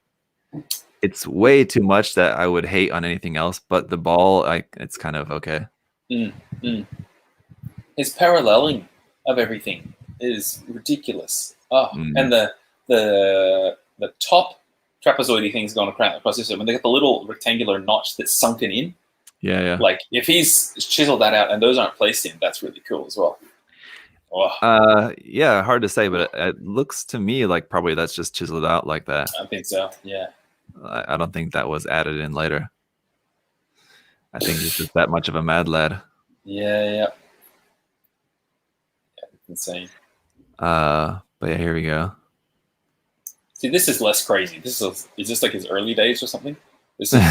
A: it's way too much that I would hate on anything else. But the ball, it's kind of okay.
B: His paralleling of everything is ridiculous. And the top trapezoidy thing's gone across this. When they got the little rectangular notch that's sunken in.
A: Yeah.
B: Like if he's chiseled that out and those aren't placed in, that's really cool as well.
A: Yeah, hard to say, but it looks to me like probably that's just chiseled out like that.
B: I think so. Yeah.
A: I don't think that was added in later. I think he's just that much of a mad lad.
B: Yeah. Insane.
A: But yeah, here we go.
B: See, this is less crazy. Is this like his early days or something? This is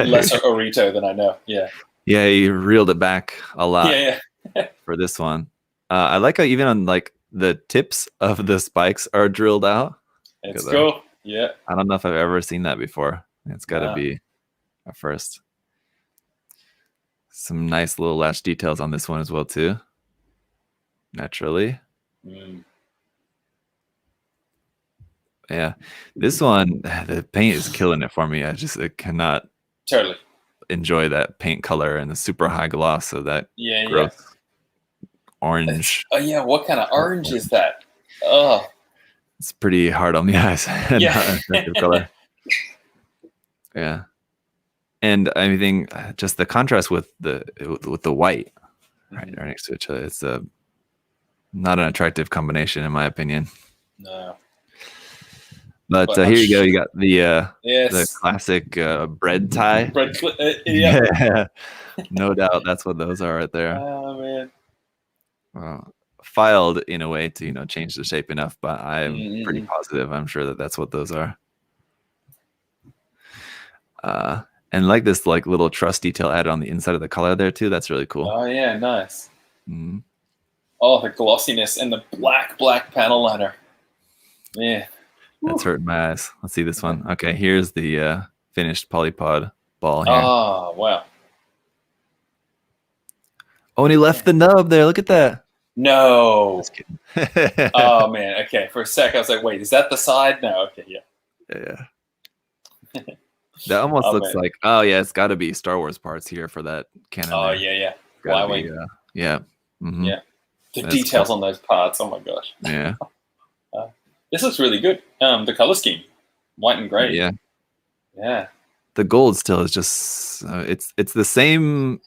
B: less Orito than I know. Yeah.
A: Yeah, he reeled it back a lot.
B: Yeah.
A: For this one. I like how even on like the tips of the spikes are drilled out.
B: It's cool. Yeah.
A: I don't know if I've ever seen that before. It's got to be a first. Some nice little latch details on this one as well too. Naturally. Yeah. This one, the paint is killing it for me. I cannot
B: totally
A: enjoy that paint color and the super high gloss of that gross orange.
B: Oh yeah, what kind of orange is that? Oh,
A: It's pretty hard on the eyes. Not an attractive color. Yeah. And I think just the contrast with the white right next to each other, it's not an attractive combination in my opinion.
B: No.
A: But here you go. You got the classic bread tie. Yeah. No doubt that's what those are right there.
B: Oh man.
A: Filed in a way to change the shape enough, but I'm pretty positive. I'm sure that's what those are. And like this little truss detail added on the inside of the collar there too. That's really cool.
B: Oh yeah, nice.
A: Mm-hmm.
B: Oh, the glossiness and the black panel liner. Yeah.
A: That's hurting my eyes. Let's see this one. Okay, here's the finished polypod ball here.
B: Oh, wow.
A: Oh, and he left the nub there. Look at that.
B: No.
A: Just kidding.
B: Oh, man. Okay, for a sec, I was like, wait, is that the side? No, okay, yeah.
A: Yeah. That almost looks like, it's got to be Star Wars parts here for that cannon.
B: Oh,
A: there.
B: yeah.
A: Yeah. Yeah. Mm-hmm.
B: Yeah. The details on those parts. Oh, my gosh.
A: Yeah.
B: This looks really good. The color scheme, white and gray.
A: Yeah.
B: Yeah.
A: The gold still is just it's the same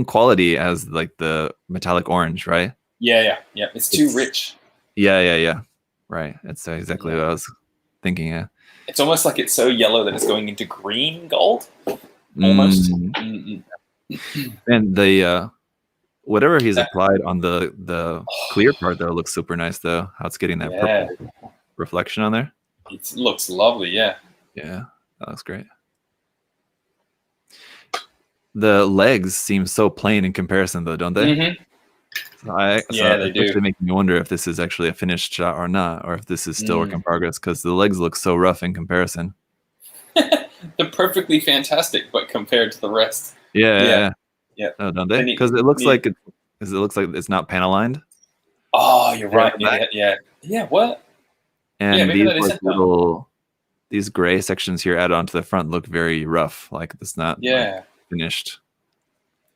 A: quality as the metallic orange, right?
B: Yeah. It's too rich.
A: Yeah. Right. That's exactly what I was thinking. Yeah.
B: It's almost like it's so yellow that it's going into green gold. Almost.
A: And the whatever he's applied on the clear part though looks super nice though. How it's getting that purple reflection on there.
B: It looks lovely, yeah.
A: Yeah, that looks great. The legs seem so plain in comparison though, don't they?
B: Mm-hmm.
A: They do. It's making me wonder if this is actually a finished shot or not, or if this is still work in progress because the legs look so rough in comparison.
B: They're perfectly fantastic, but compared to the rest.
A: Yeah. Oh, don't they? Because it looks like it's not panel lined.
B: Oh, you're right. Yeah. What?
A: And these gray sections here added onto the front look very rough. Like it's not finished.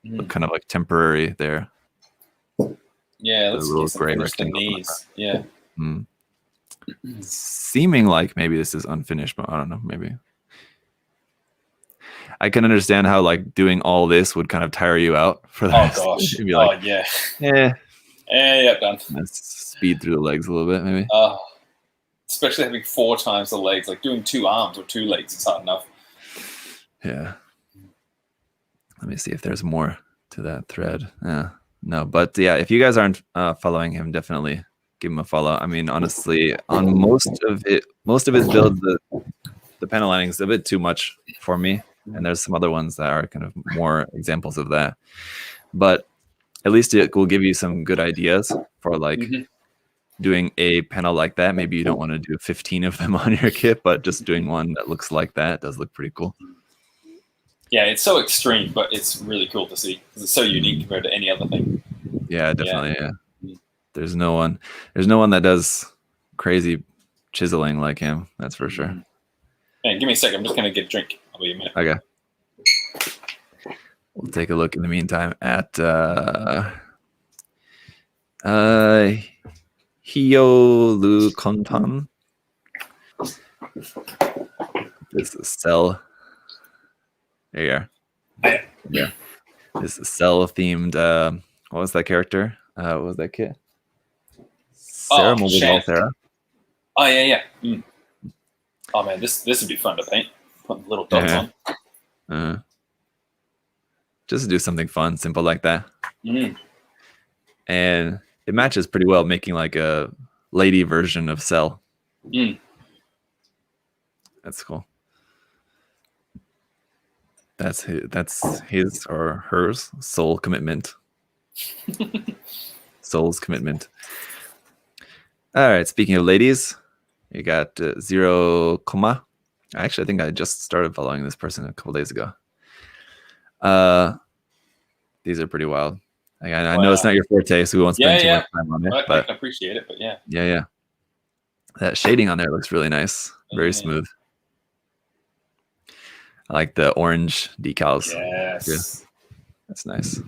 A: Look kind of like temporary there.
B: Yeah, let's get gray rectangles. Yeah.
A: Seeming like maybe this is unfinished, but I don't know. Maybe. I can understand how doing all this would kind of tire you out for that.
B: Oh gosh.
A: Be like,
B: done.
A: Let's speed through the legs a little bit, maybe.
B: Especially having 4 times the legs, like doing 2 arms or 2 legs is hard enough.
A: Yeah. Let me see if there's more to that thread. No, but yeah, if you guys aren't following him, definitely give him a follow. I mean, honestly, on most of his builds, the panel lining is a bit too much for me. And there's some other ones that are kind of more examples of that. But at least it will give you some good ideas for doing a panel like that. Maybe you don't want to do 15 of them on your kit, but just doing one that looks like that does look pretty cool.
B: Yeah, it's so extreme, but it's really cool to see because it's so unique compared to any other thing.
A: Yeah, definitely. Yeah. There's no one that does crazy chiseling like him. That's for sure.
B: Hey, give me a second. I'm just going to get a drink. I'll be a minute.
A: Okay. We'll take a look in the meantime at Hyolu Kontan. This is Cell. There you are. Yeah. This is Cell themed. What was that character? What was that kit? Sarah Mobile Sarah.
B: Oh yeah. Oh man, this would be fun to paint. Put little dots on.
A: Just to do something fun, simple like that. And it matches pretty well, making like a lady version of Cell. That's cool. That's his or hers soul commitment. Soul's commitment. All right. Speaking of ladies, you got Zero Koma. Actually, I think I just started following this person a couple days ago. These are pretty wild. I know it's not your forte, so we won't spend too much time on it.
B: But I can appreciate it, but yeah.
A: Yeah. That shading on there looks really nice. Very smooth. I like the orange decals.
B: Yes.
A: Yeah. That's nice.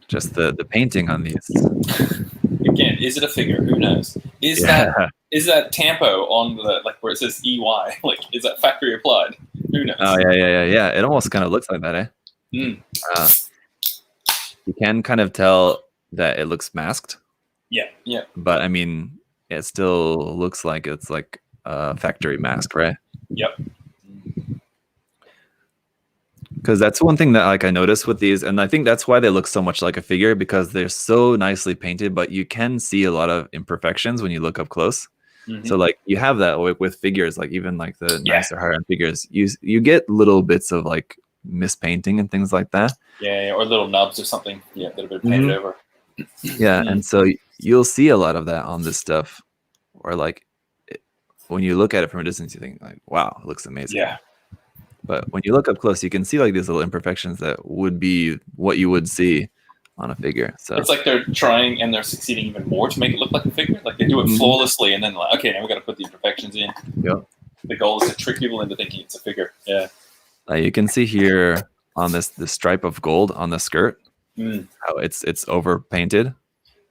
A: Just the painting on these.
B: Again, Is it a figure? Who knows? Is that tampo on the like where it says EY? Like, is that factory applied? Who knows?
A: Oh yeah. It almost kind of looks like that, eh?
B: Mm.
A: You can kind of tell that it looks masked.
B: Yeah.
A: But I mean, it still looks like it's like a factory mask, right?
B: Yep.
A: Because that's one thing that like I noticed with these, and I think that's why they look so much like a figure, because they're so nicely painted, but you can see a lot of imperfections when you look up close. So like you have that with figures, like even like the nicer higher end figures, you get little bits of like mispainting and things like that.
B: Yeah, or little nubs or something. Yeah, that have been painted over.
A: Yeah, and so you'll see a lot of that on this stuff, or like when you look at it from a distance, you think like, wow, it looks amazing.
B: Yeah.
A: But when you look up close, you can see like these little imperfections that would be what you would see on a figure. So
B: it's like they're trying and they're succeeding even more to make it look like a figure. Like they do it flawlessly, and then like, okay, now we got to put the imperfections in.
A: Yep.
B: The goal is to trick people into thinking it's a figure. Yeah.
A: You can see here on this stripe of gold on the skirt, how it's over painted.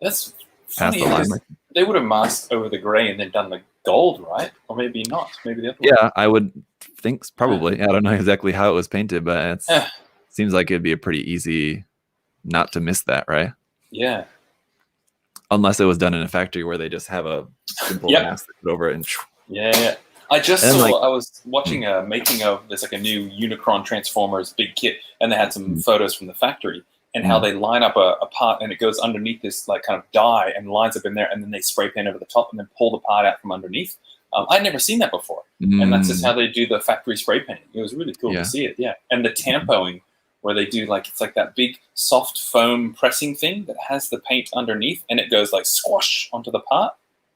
B: That's
A: past
B: funny.
A: the line.
B: They would have masked over the gray and then done the gold, right? Or maybe not. Maybe the other way.
A: Yeah, I would think probably. I don't know exactly how it was painted, but it seems like it'd be a pretty easy not to miss that, right?
B: Yeah.
A: Unless it was done in a factory where they just have a simple mask that put over it and
B: yeah. I just saw. I was watching a making of. There's like a new Unicron Transformers big kit, and they had some photos from the factory and how they line up a part, and it goes underneath this like kind of dye and lines up in there, and then they spray paint over the top, and then pull the part out from underneath. I'd never seen that before, and that's just how they do the factory spray painting. It was really cool to see it. Yeah, and the tampoing, where they do like it's like that big soft foam pressing thing that has the paint underneath, and it goes like squash onto the part.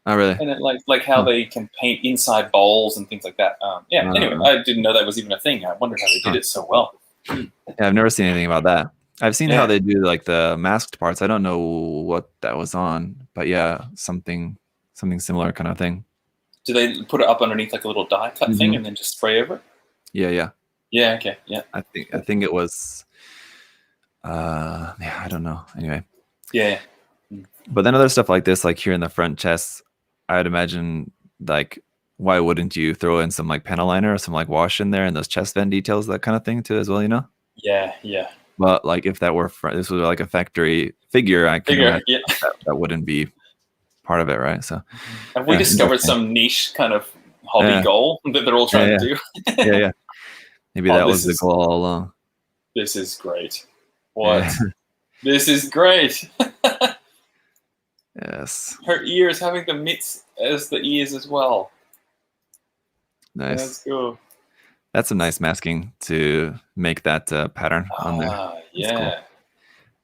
A: Oh, really?
B: And it, like how they can paint inside bowls and things like that. Anyway, I didn't know that was even a thing. I wondered how they did it so well.
A: Yeah, I've never seen anything about that. I've seen how they do like the masked parts. I don't know what that was on, but yeah, something similar kind of thing.
B: Do they put it up underneath like a little die cut thing and then just spray over it?
A: Yeah.
B: Yeah. Okay. Yeah.
A: I think it was. I don't know. Anyway.
B: Yeah.
A: But then other stuff like this, like here in the front chest, I'd imagine like why wouldn't you throw in some like panel liner or some like wash in there and those chest vent details, that kind of thing too as well, you know?
B: Yeah.
A: But like if that were this was like a factory figure, that wouldn't be part of it, right? So
B: have we discovered some niche kind of hobby goal that they're all trying to do?
A: yeah. Maybe that was the goal all along.
B: This is great. What? This is great.
A: Yes.
B: Her ears having the mitts as the ears as well.
A: Nice.
B: That's cool.
A: That's some nice masking to make that pattern on there.
B: Yeah. Cool.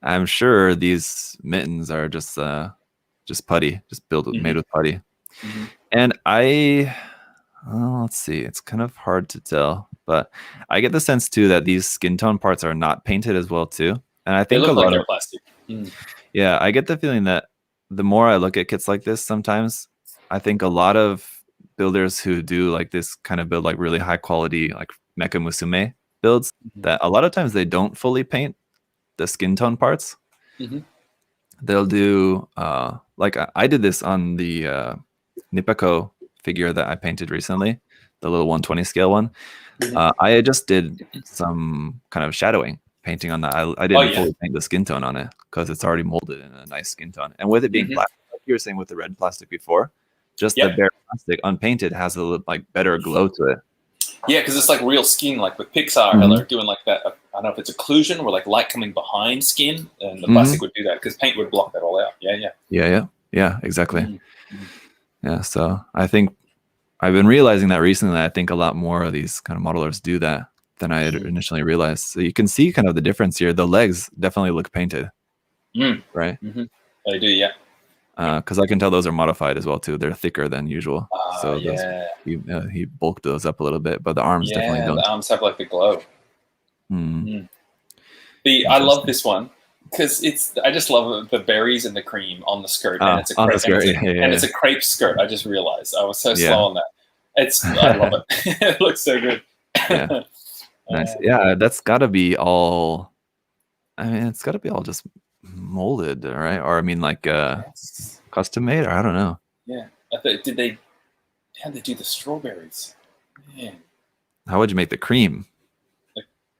A: I'm sure these mittens are just putty, just made with putty. And let's see, it's kind of hard to tell, but I get the sense too that these skin tone parts are not painted as well too. And I think
B: they look like they're plastic.
A: Yeah, I get the feeling that the more I look at kits like this, sometimes I think a lot of builders who do like this kind of build like really high quality like Mecha Musume builds, that a lot of times they don't fully paint the skin tone parts. They'll do like I did this on the Nippako figure that I painted recently, the little 120 scale one. I just did some kind of shadowing painting on that. I didn't fully paint the skin tone on it because it's already molded in a nice skin tone. And with it being plastic, like you were saying with the red plastic before, just the bare plastic unpainted has a little like better glow to it.
B: Yeah, because it's like real skin, like with Pixar, how they're doing like that. I don't know if it's occlusion or like light coming behind skin, and the plastic would do that because paint would block that all out. Yeah, exactly.
A: Yeah, so I think I've been realizing that recently. I think a lot more of these kind of modelers do that than I had initially realized. So you can see kind of the difference here. The legs definitely look painted, right?
B: They do, yeah.
A: Because I can tell those are modified as well too. They're thicker than usual. So he bulked those up a little bit, but the arms definitely don't.
B: The arms have like the glow. I love this one because I just love the berries and the cream on the skirt, and it's a crepe, it's a crepe skirt. I just realized I was so slow on that. I love it. It looks so good.
A: Yeah. Nice. Yeah, that's got to be all. I mean, it's got to be all just molded, right? Or I mean, like custom made, or I don't know.
B: Yeah. How'd they do the strawberries? Man.
A: How would you make the cream?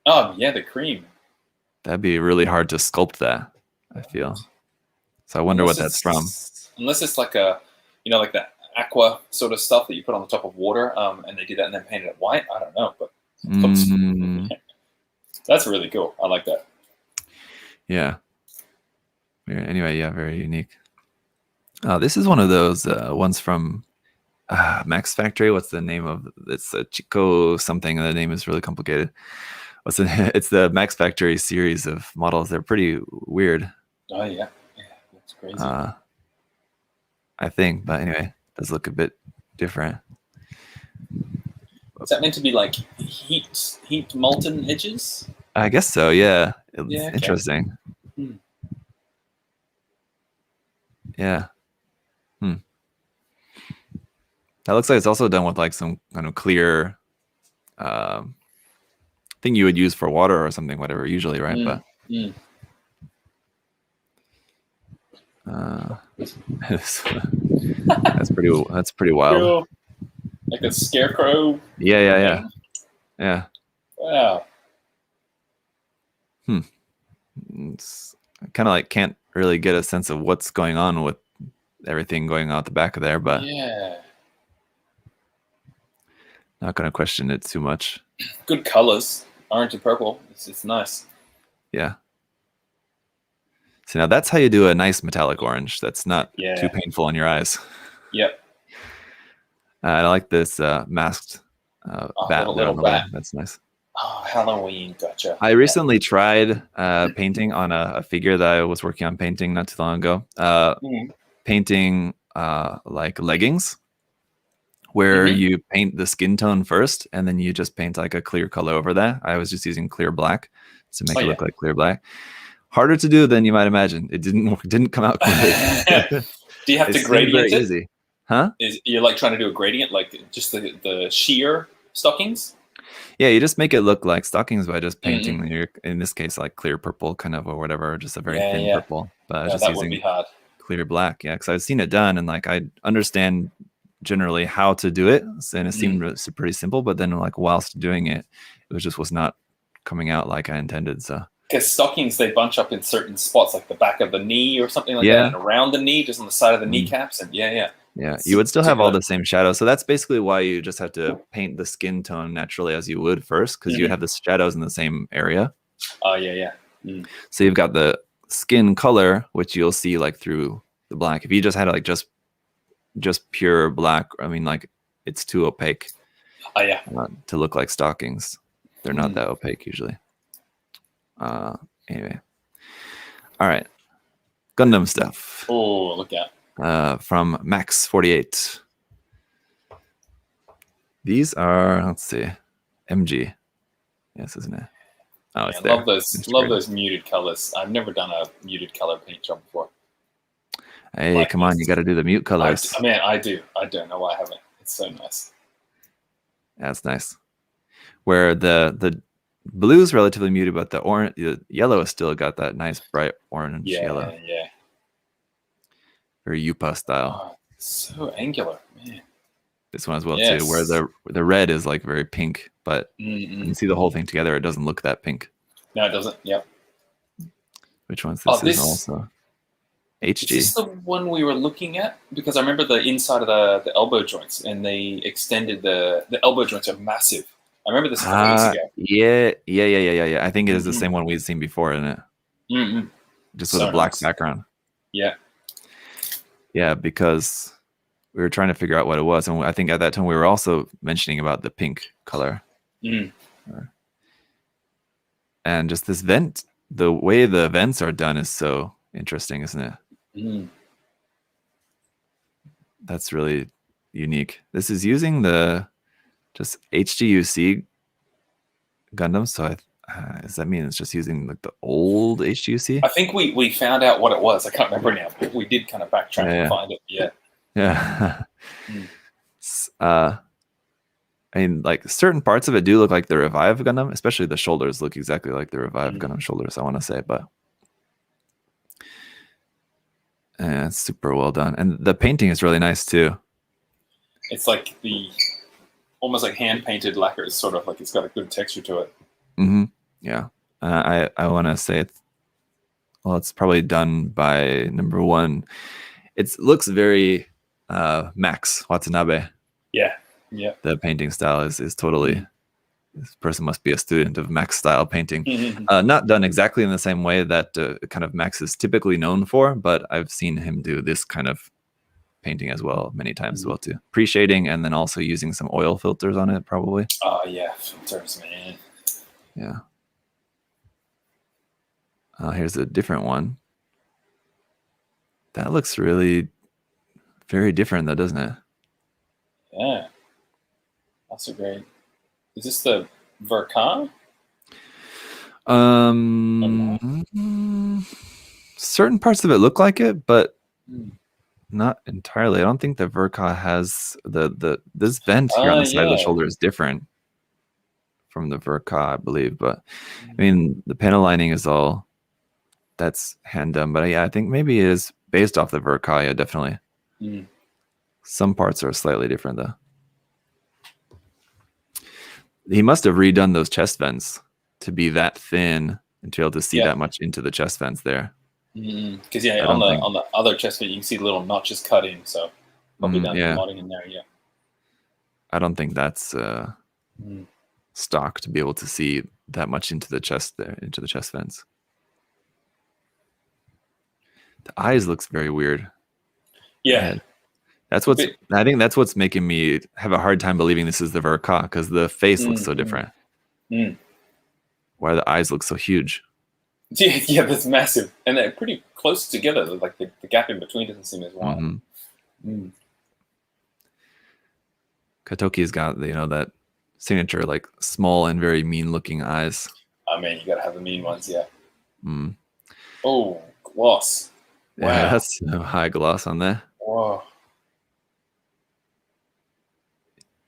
B: Oh yeah, the cream.
A: That'd be really hard to sculpt that, I feel. So I wonder what that's from.
B: Unless it's like a, like that aqua sort of stuff that you put on the top of water, and they do that and then paint it white. I don't know, but that's really cool. I like that.
A: Yeah. Anyway, yeah, very unique. This is one of those ones from Max Factory. What's the name of it's a Chico something? The name is really complicated. It's the Max Factory series of models. They're pretty weird.
B: Oh yeah, that's crazy.
A: I think, but anyway, it does look a bit different.
B: Is that meant to be like heat molten edges?
A: I guess so. Yeah.
B: Okay.
A: Interesting. Yeah. That looks like it's also done with like some kind of clear thing you would use for water or something, whatever, usually, right? But that's pretty wild.
B: Cool. Like a scarecrow.
A: Yeah.
B: Wow.
A: It's kind of like can't really get a sense of what's going on with everything going out the back of there, but
B: yeah,
A: not going to question it too much.
B: Good colors, orange and purple. It's nice.
A: Yeah. So now that's how you do a nice metallic orange. That's not too painful on your eyes.
B: Yep.
A: I like this masked bat.
B: Little bat.
A: That's nice.
B: Oh, Halloween, gotcha.
A: I recently tried painting on a figure that I was working on painting not too long ago. Painting like leggings, where you paint the skin tone first, and then you just paint like a clear color over that. I was just using clear black to make it look like clear black. Harder to do than you might imagine. It didn't come out quickly.
B: Do you have to gradient it?
A: Easy. Huh?
B: You're like trying to do a gradient, like just the sheer stockings?
A: Yeah, you just make it look like stockings by just painting your, in this case, like clear purple kind of, or whatever, just a very thin purple. But just
B: that
A: using
B: would be hard.
A: Clear black. Yeah, because I've seen it done, and like I understand generally how to do it, and it seemed pretty simple. But then, like whilst doing it, it was not coming out like I intended. So
B: because stockings, they bunch up in certain spots, like the back of the knee or something like that, and around the knee, just on the side of the kneecaps, and yeah,
A: you would still have all the same shadows. So that's basically why you just have to paint the skin tone naturally as you would first, because you have the shadows in the same area.
B: Oh yeah.
A: So you've got the skin color, which you'll see like through the black. If you just had like just pure black, I mean, like it's too opaque.
B: Oh yeah.
A: To look like stockings. They're not that opaque usually. Anyway. All right. Gundam stuff.
B: Oh, look out.
A: From Max 48. These are, let's see, MG. Yes, isn't it? Oh, it's there.
B: Love those muted colors. I've never done a muted color paint job before.
A: Hey, come on, you got to do the mute colors.
B: I do. I don't know why I haven't. It's so nice.
A: That's nice. Where the blue is relatively muted, but the yellow has still got that nice bright orange yellow.
B: Yeah.
A: Very Yupa style.
B: Oh, so angular, man.
A: This one as well too, where the red is like very pink, but you can see the whole thing together. It doesn't look that pink.
B: No, it doesn't. Yep.
A: Which one's this? Is also HG.
B: Is this the one we were looking at? Because I remember the inside of the elbow joints, and they extended the elbow joints are massive. I remember this a couple weeks ago.
A: Yeah. I think it is the same one we've seen before, isn't it? Just with a black background.
B: Yeah.
A: Yeah, because we were trying to figure out what it was, and I think at that time we were also mentioning about the pink color. And just this vent, the way the vents are done is so interesting, isn't it? That's really unique. This is using the just HGUC Gundam, so does that mean it's just using like the old HGUC?
B: I think we found out what it was. I can't remember now, but we did kind of backtrack and find it. Yeah.
A: I mean, like certain parts of it do look like the Revive Gundam, especially the shoulders look exactly like the Revive Gundam shoulders, I want to say, but Yeah, it's super well done, and the painting is really nice too.
B: It's like almost like hand painted lacquer. It's sort of like it's got a good texture to it.
A: Mm-hmm. Yeah, I want to say it's probably done by number one. It looks very Max Watanabe.
B: Yeah.
A: The painting style is totally. This person must be a student of Max style painting. Not done exactly in the same way that kind of Max is typically known for, but I've seen him do this kind of painting as well many times as well too. Pre-shading and then also using some oil filters on it probably.
B: Oh yeah, filters, man.
A: Yeah. Here's a different one. That looks really very different though, doesn't it?
B: Yeah. Also great. Is this the Verka?
A: Certain parts of it look like it, but not entirely. I don't think the Verka has this vent here on the side of the shoulder is different from the Verka, I believe. But I mean, the panel lining is all that's hand done. But yeah, I think maybe it is based off the Verka. Yeah, definitely. Some parts are slightly different though. He must have redone those chest vents to be that thin and to be able to see that much into the chest vents there.
B: Because on the other chest vent you can see the little notches cut in, so probably done modding in there. Yeah. I
A: don't think that's stock to be able to see that much into the chest there, into the chest vents. The eyes looks very weird.
B: Yeah.
A: I think that's what's making me have a hard time believing this is the Verka, because the face looks so different. Why the eyes look so huge.
B: Yeah, that's massive. And they're pretty close together. Like the gap in between doesn't seem as wide.
A: Katoki's got, that signature, like small and very mean looking eyes.
B: I mean, you gotta have the mean ones, yeah. Oh, gloss. Wow.
A: Yeah, that's a high gloss on there.
B: Whoa.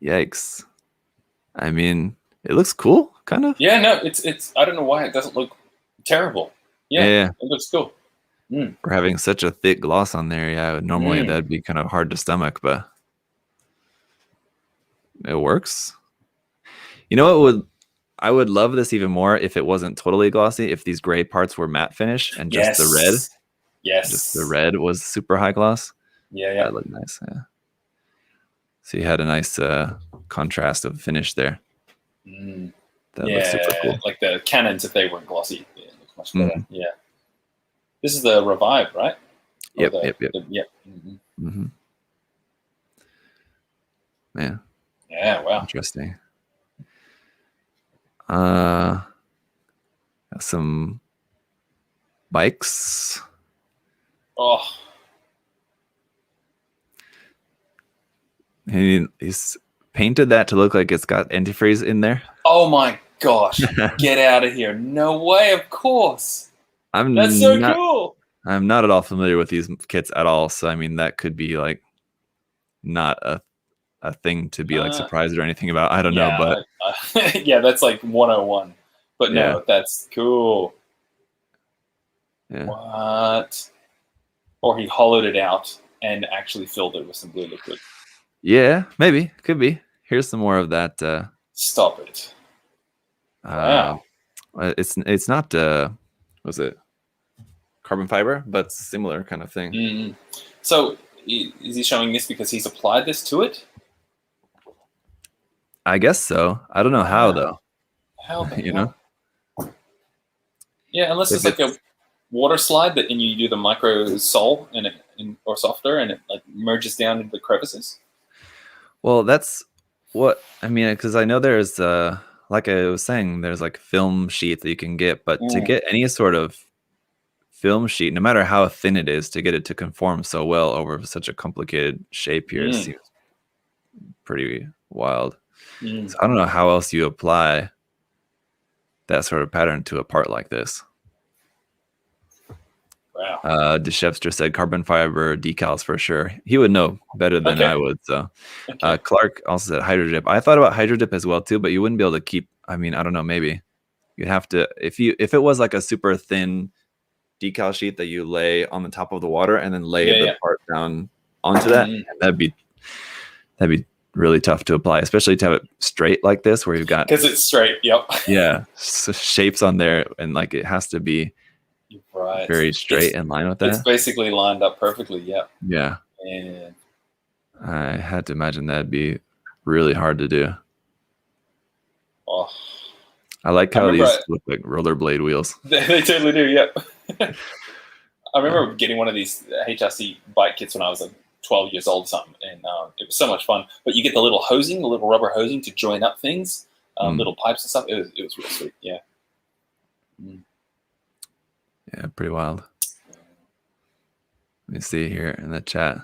B: Yikes.
A: I mean, it looks cool, kind of.
B: Yeah, no, it's I don't know why it doesn't look terrible. Yeah. It looks cool.
A: For having such a thick gloss on there, normally that'd be kind of hard to stomach, but it works. You know what I would love this even more if it wasn't totally glossy, if these gray parts were matte finish and just the red.
B: Yes.
A: Just the red was super high gloss.
B: Yeah.
A: That looked nice, yeah. So you had a nice contrast of finish there. That looks super cool.
B: Like the cannons, if they weren't glossy, it looks much better. Yeah. This is the Revive, right?
A: Yep. Man.
B: Yeah, wow.
A: Interesting. Some bikes.
B: Oh.
A: He's painted that to look like it's got antifreeze in there.
B: Oh my gosh. Get out of here. No way, of course. That's so cool.
A: I'm not at all familiar with these kits at all. So, I mean, that could be like not a thing to be like surprised or anything about. I don't know, but
B: that's like 101. But no, that's cool.
A: Yeah.
B: What? Or he hollowed it out and actually filled it with some blue liquid.
A: Yeah, maybe. Could be. Here's some more of that.
B: Stop it. Wow.
A: It's not, was it carbon fiber, but similar kind of thing.
B: So is he showing this because he's applied this to it?
A: I guess so. I don't know how, though.
B: How the hell? Yeah, unless it's like a water slide that and you do the micro sole or softer and it like merges down into the crevices.
A: Well, that's what I mean, because I know there's like I was saying, there's like film sheet that you can get, but to get any sort of film sheet, no matter how thin it is, to get it to conform so well over such a complicated shape here, seems pretty wild. So I don't know how else you apply that sort of pattern to a part like this.
B: Wow.
A: Deshevster said carbon fiber decals for sure. He would know better than I would. So Clark also said hydrodip. I thought about hydrodip as well too, but you wouldn't be able to keep, I mean, I don't know, maybe you'd have to, if it was like a super thin decal sheet that you lay on the top of the water and then lay
B: Yeah,
A: the
B: yeah.
A: part down onto that. And that'd be really tough to apply, especially to have it straight like this, where you've got
B: Because it's straight. Yep.
A: shapes on there, and like it has to be
B: Right.
A: very straight in line with that.
B: It's basically lined up perfectly. Yep.
A: Yeah.
B: And
A: I had to imagine that'd be really hard to do.
B: oh,
A: I like how these look like rollerblade wheels.
B: They totally do. Yep. I remember getting one of these HRC bike kits when I was like 12 years old or something, and it was so much fun. But you get the little hosing, the little rubber hosing to join up things, little pipes and stuff. It was really sweet. Yeah.
A: Yeah, pretty wild. Let me see here in the chat.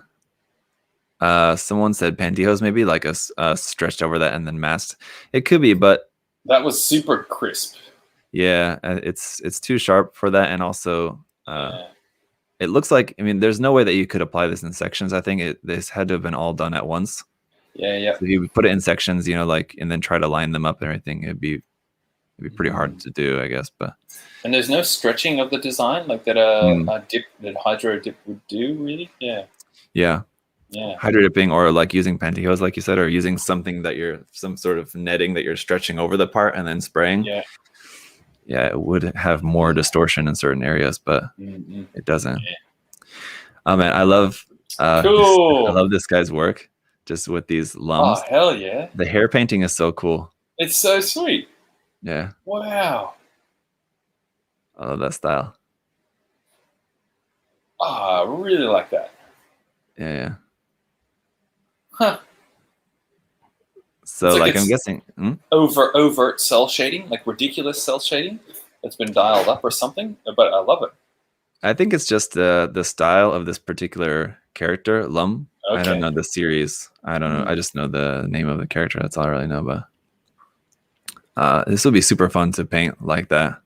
A: Someone said pantyhose, maybe like a stretched over that and then masked. It could be, but
B: that was super crisp.
A: Yeah, it's too sharp for that, and also it looks like, I mean, there's no way that you could apply this in sections. I think this had to have been all done at once.
B: Yeah.
A: So if you put it in sections, you know, like, and then try to line them up and everything, it'd be pretty hard to do, I guess. But
B: and there's no stretching of the design like that that hydro dip would do, really. Yeah.
A: Hydro dipping, or like using pantyhose, like you said, or using something that some sort of netting that you're stretching over the part and then spraying. Yeah, it would have more distortion in certain areas, but it doesn't. Oh man, I love
B: cool.
A: I love this guy's work, just with these lums.
B: Oh hell yeah!
A: The hair painting is so cool.
B: It's so sweet.
A: Yeah.
B: Wow.
A: I love that style.
B: I really like that.
A: Yeah.
B: Huh.
A: So like I'm guessing
B: overt cell shading, like ridiculous cell shading that's been dialed up or something, but I love it.
A: I think it's just the style of this particular character, Lum. Okay. I don't know the series. I don't know. I just know the name of the character. That's all I really know about. This will be super fun to paint like that.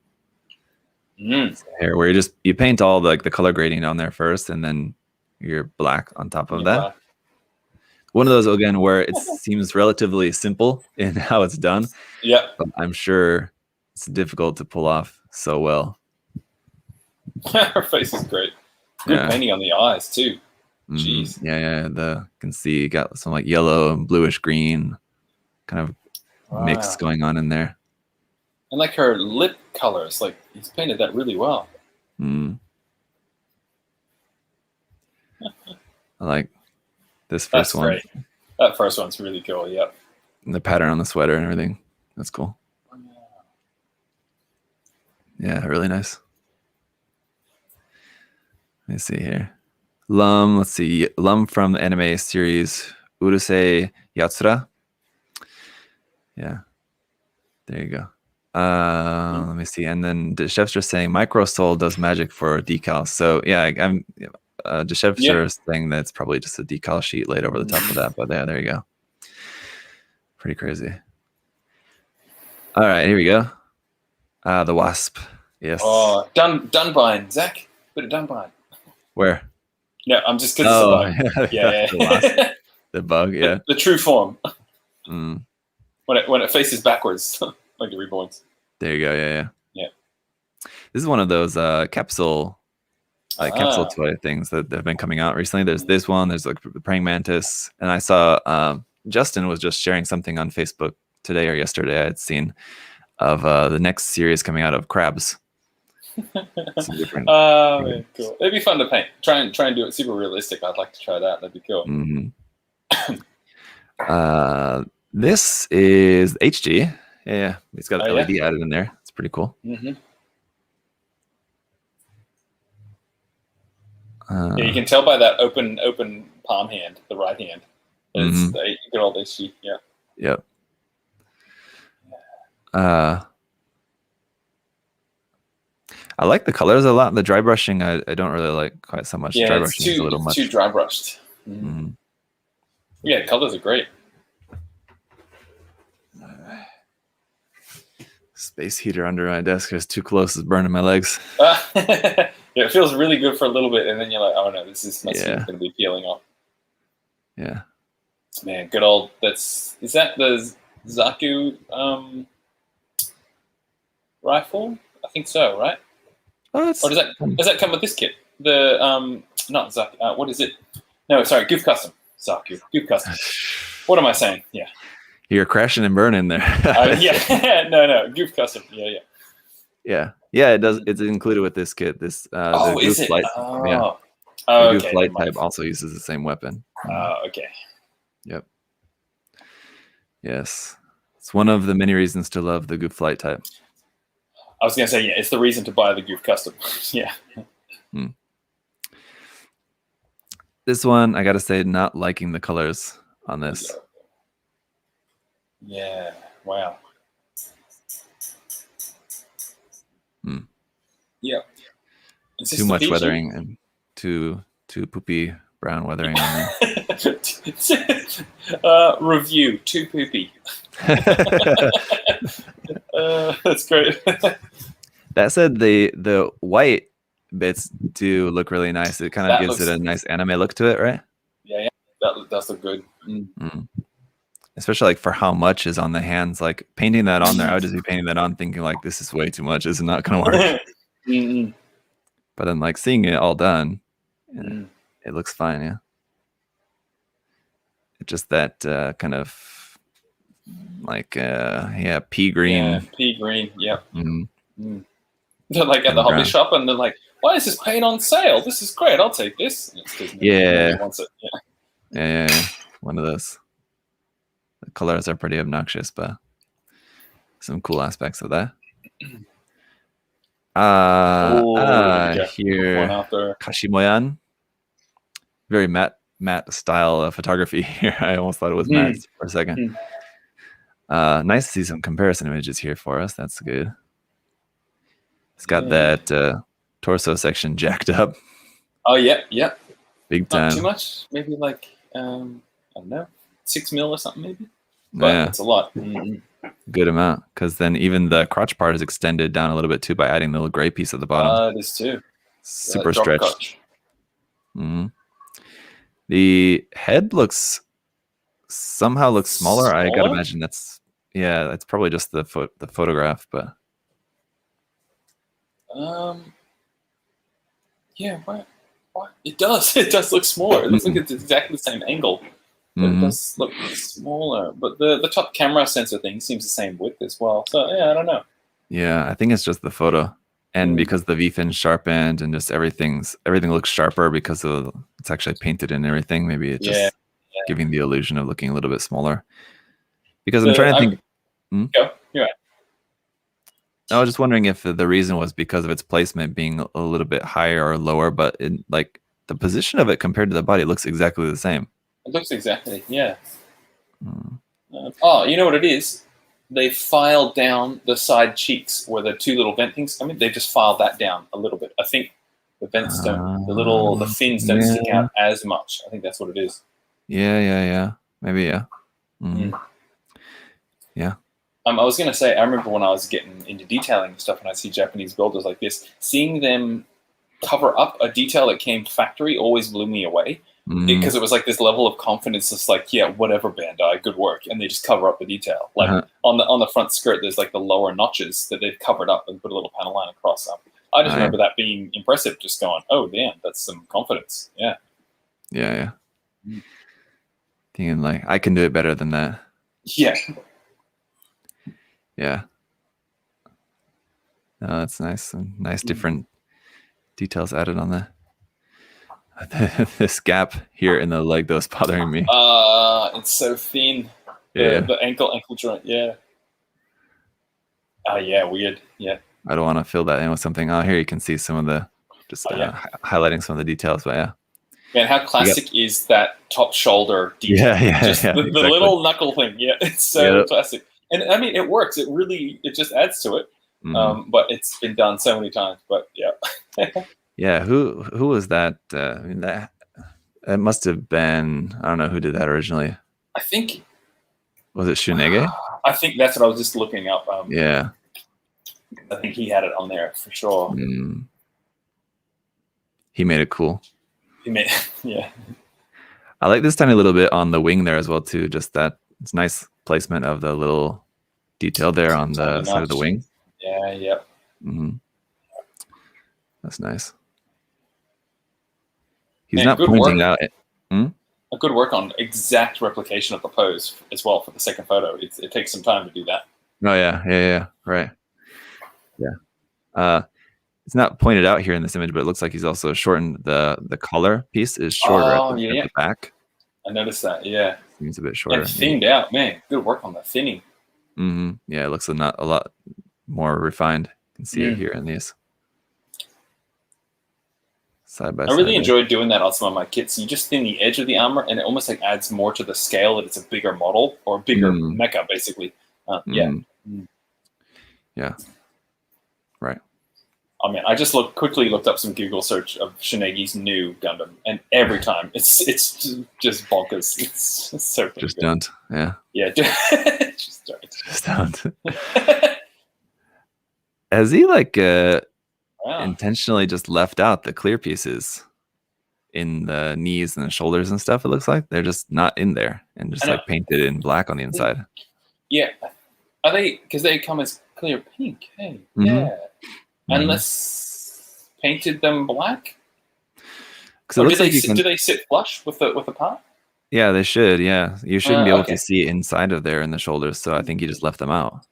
A: Here, where you paint all the color grading on there first, and then you're black on top of that. Black. One of those, again, where it seems relatively simple in how it's done.
B: Yeah.
A: But I'm sure it's difficult to pull off so well.
B: Her face is great. Good painting on the eyes, too. Jeez.
A: Yeah. You can see you got some like yellow and bluish green kind of mix going on in there.
B: And like her lip colors, like he's painted that really well.
A: I like this first one.
B: Great. That first one's really cool. Yep.
A: And the pattern on the sweater and everything. That's cool. Yeah, really nice. Let me see here. Lum, let's see. Lum from the anime series Urusei Yatsura. Yeah. There you go. Let me see. And then the chef's just saying Micro Soul does magic for decals. So yeah, I'm the chef's saying that's probably just a decal sheet laid over the top of that. But yeah, there you go. Pretty crazy. All right, here we go. The Wasp. Yes.
B: Oh, Dunbine, Zach. Bit of Dunbine.
A: Where?
B: No, I'm just because it's a bug. Yeah.
A: The Wasp. The bug, yeah.
B: The true form. When it faces backwards, like the reborns.
A: There you go. Yeah. This is one of those capsule toy things that have been coming out recently. There's this one. There's like the praying mantis, and I saw Justin was just sharing something on Facebook today or yesterday. I had seen of the next series coming out of crabs.
B: Man, cool. It'd be fun to paint. Try and do it super realistic. I'd like to try that. That'd be cool.
A: This is HG. Yeah. It's got LED added in there. It's pretty cool.
B: Yeah, you can tell by that open palm hand, the right hand. It's good old HG. Yeah.
A: Yep. I like the colors a lot. The dry brushing, I don't really like quite so much.
B: Yeah,
A: dry brushing is a little much.
B: Too dry brushed. Yeah, colors are great.
A: Space heater under my desk is too close. It's burning my legs.
B: Yeah, it feels really good for a little bit, and then you're like, oh no, this my skin's going to be peeling off.
A: Yeah.
B: Man, good old. Is that the Zaku rifle? I think so, right?
A: Oh,
B: Or does that come with this kit? The not Zuck. What is it? No, sorry, Goof Custom. Zuck, Goof Custom. What am I saying? Yeah.
A: You're crashing and burning there.
B: Yeah. No, Goof Custom. Yeah.
A: Yeah. It does. It's included with this kit. This the
B: is
A: Goof
B: it?
A: Light.
B: Oh.
A: The
B: Okay.
A: Goof Light type also uses the same weapon.
B: Okay.
A: Yep. Yes. It's one of the many reasons to love the Goof Light type.
B: I was gonna say, yeah, it's the reason to buy the Goof Custom. Yeah.
A: This one, I gotta say, not liking the colors on this.
B: Yeah. Wow. Yeah.
A: Too much weathering and too poopy brown weathering on
B: there. Review, too poopy. That's great.
A: That said, the white bits do look really nice. It kind of gives it a nice anime look to it, right?
B: Yeah. That does look good.
A: Especially like for how much is on the hands. Like painting that on there, I would just be painting that on thinking like this is way too much. This is not gonna work. But then like seeing it all done, it looks fine. Yeah. It's just that kind of like pea green.
B: Yeah, pea green. Yep. They're like at the hobby shop, and they're like, "Why is this paint on sale? This is great. I'll take this."
A: Yeah.
B: Wants it.
A: Yeah. One of those. The colors are pretty obnoxious, but some cool aspects of that. Here, Kashimoyan. Very matte style of photography here. I almost thought it was matte for a second. Nice to see some comparison images here for us. That's good. It's got that torso section jacked up.
B: Oh, yeah.
A: Big time.
B: Not too much. Maybe like, I don't know, 6 mil or something maybe. But it's a lot.
A: Good amount. Because then even the crotch part is extended down a little bit too by adding the little gray piece at the bottom.
B: It is too.
A: Super stretched. The head somehow looks smaller. I gotta imagine that's probably just the photograph, but
B: what? It does look smaller. It looks like it's exactly the same angle. But it does look smaller. But the top camera sensor thing seems the same width as well. So I don't know.
A: Yeah, I think it's just the photo. And because the V-fin sharpened and just everything looks sharper because of it's actually painted and everything. Maybe it's just giving the illusion of looking a little bit smaller. Because I'm trying to think.
B: Go. You're right.
A: I was just wondering if the reason was because of its placement being a little bit higher or lower, but like the position of it compared to the body looks exactly the same.
B: It looks exactly, yeah. You know what it is? They filed down the side cheeks where the two little vent things. I mean, they just filed that down a little bit. I think the vents the fins don't stick out as much. I think that's what it is.
A: Yeah. Maybe, yeah. Yeah.
B: I was going to say, I remember when I was getting into detailing and stuff and I see Japanese builders like this, seeing them cover up a detail that came factory always blew me away. Because it was like this level of confidence, just like, whatever, Bandai, good work, and they just cover up the detail. Like on the front skirt, there's like the lower notches that they've covered up and put a little panel line across them. I just remember that being impressive. Just going, oh damn, that's some confidence. Yeah.
A: Thinking like I can do it better than that.
B: Yeah.
A: No, that's nice. Some nice different details added on that. This gap here in the leg that was bothering me.
B: It's so thin. The ankle joint. Yeah. Weird. Yeah.
A: I don't want to fill that in with something. Here you can see some of the highlighting some of the details, but yeah.
B: Man, how classic is that top shoulder detail? Just the little knuckle thing. Yeah, it's so classic. And I mean, it works. It just adds to it. But it's been done so many times. But yeah.
A: Yeah, who was that? I mean, it must have been. I don't know who did that originally.
B: I think.
A: Was it Shunege?
B: I think that's what I was just looking up.
A: Yeah.
B: I think he had it on there for sure.
A: He made it cool.
B: Yeah.
A: I like this tiny little bit on the wing there as well too. Just that it's nice placement of the little detail there on the side of the wing.
B: Yeah.
A: That's nice. He's
B: Man,
A: not
B: good
A: pointing
B: work.
A: out.
B: A good work on exact replication of the pose as well for the second photo. It takes some time to do that.
A: Oh yeah, right. Yeah. It's not pointed out here in this image, but it looks like he's also shortened the collar piece is shorter at the back.
B: I noticed that. Yeah,
A: seems a bit shorter.
B: And thinned out, man. Good work on the thinning.
A: Yeah, it looks a lot more refined. You can see it here in these side by side.
B: I really enjoyed doing that on some of my kits. You just thin the edge of the armor, and it almost like adds more to the scale that it's a bigger model or a bigger mecha, basically. Yeah.
A: Right.
B: I mean, I just quickly looked up some Google search of Shinegi's new Gundam, and every time it's just bonkers. It's so
A: just
B: good.
A: Don't. Yeah.
B: Yeah. Just
A: don't. Has he intentionally just left out the clear pieces in the knees and the shoulders and stuff? It looks like they're just not in there and just like painted in black on the inside.
B: Yeah. Are they? Because they come as clear pink. Hey. Yeah. Unless painted them black.
A: Or do
B: they sit flush with the part?
A: Yeah, they should. Yeah, you shouldn't be able to see inside of there in the shoulders. So I think you just left them out.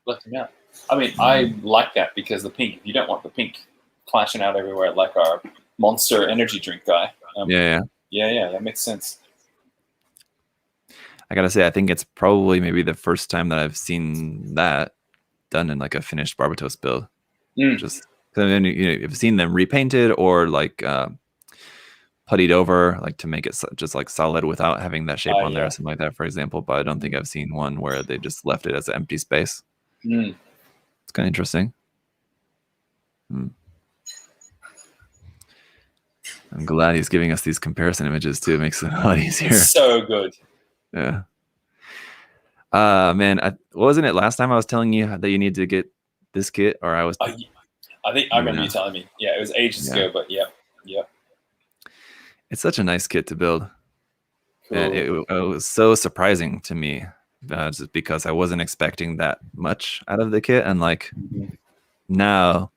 B: I mean, I like that because the pink. You don't want the pink clashing out everywhere like our Monster energy drink guy. Yeah. That makes sense.
A: I gotta say, I think it's probably maybe the first time that I've seen that done in like a finished Barbatos build. Just because you've seen them repainted or like puttied over, like to make it just like solid without having that shape on there or something like that, for example. But I don't think I've seen one where they just left it as an empty space. It's kind of interesting. I'm glad he's giving us these comparison images too. It makes it a lot easier.
B: It's so good.
A: Yeah. Man, wasn't it last time I was telling you that you need to get this kit, or I was?
B: I think I remember you telling me. Yeah, it was ages ago, but yeah.
A: It's such a nice kit to build.
B: Cool.
A: And it was so surprising to me, just because I wasn't expecting that much out of the kit, and like now,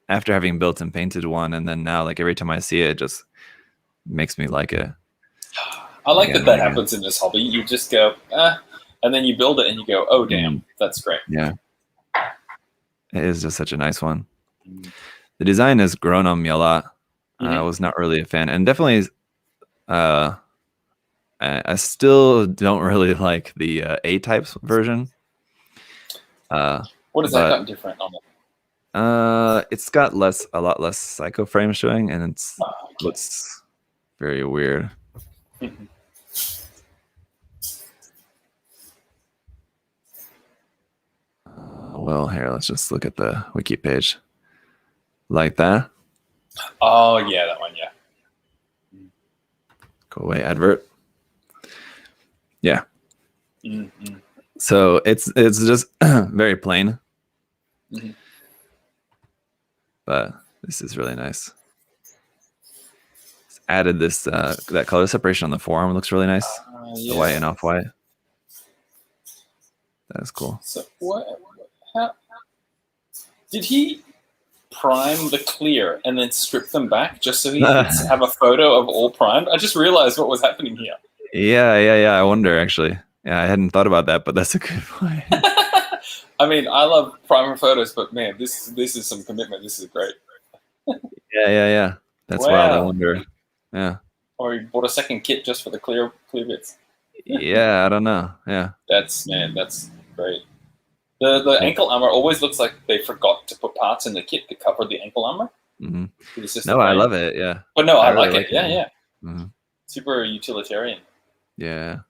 A: after having built and painted one, and then now, like every time I see it, it just makes me like it.
B: I like that happens in this hobby. You just go, and then you build it and you go, oh, damn, that's great.
A: Yeah. It is just such a nice one. The design has grown on me a lot. I was not really a fan. And definitely, I still don't really like the A-types version.
B: What has that gotten different on it?
A: It's got a lot less psycho frame showing, and it looks very weird. Well, here, let's just look at the wiki page. Like that?
B: Oh, yeah, that one, yeah.
A: Go away, advert. Yeah. So it's just very plain. But this is really nice. It's added this that color separation on the forearm looks really nice. The white and off-white. That is cool.
B: So how did he prime the clear and then strip them back just so he could have a photo of all primed? I just realized what was happening here.
A: Yeah. I wonder, actually. Yeah, I hadn't thought about that, but that's a good point.
B: I mean, I love primer photos, but man, this is some commitment. This is great.
A: Yeah. That's wild. I wonder. Yeah.
B: Or he bought a second kit just for the clear bits.
A: Yeah, I don't know. Yeah.
B: That's great. The ankle armor always looks like they forgot to put parts in the kit to cover the ankle armor.
A: No, I love it. Yeah.
B: But no, I
A: really
B: like it. Yeah. Super utilitarian.
A: Yeah.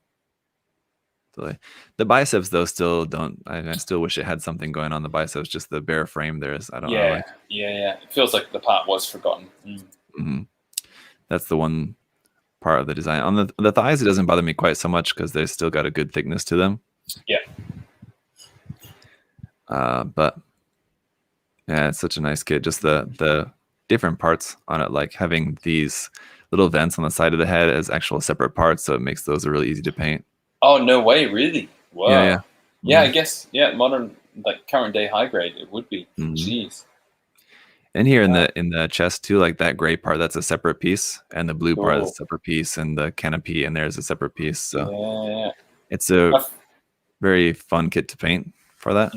A: Totally. The biceps though still don't. I still wish it had something going on the biceps. Just the bare frame there is. I don't know.
B: Yeah. It feels like the part was forgotten.
A: That's the one part of the design. On the thighs, it doesn't bother me quite so much because they've still got a good thickness to them.
B: Yeah.
A: But yeah, it's such a nice kit. Just the different parts on it, like having these little vents on the side of the head as actual separate parts, so it makes those really easy to paint.
B: Oh, no way, really? Wow.
A: Yeah.
B: I guess, modern, like current day high grade, it would be. Jeez.
A: And here in the chest too, like that gray part, that's a separate piece, and the blue part is
B: Cool.
A: a separate piece, and the canopy and there's a separate piece. So
B: Yeah.
A: it's a
B: I f-
A: very fun kit to paint for that.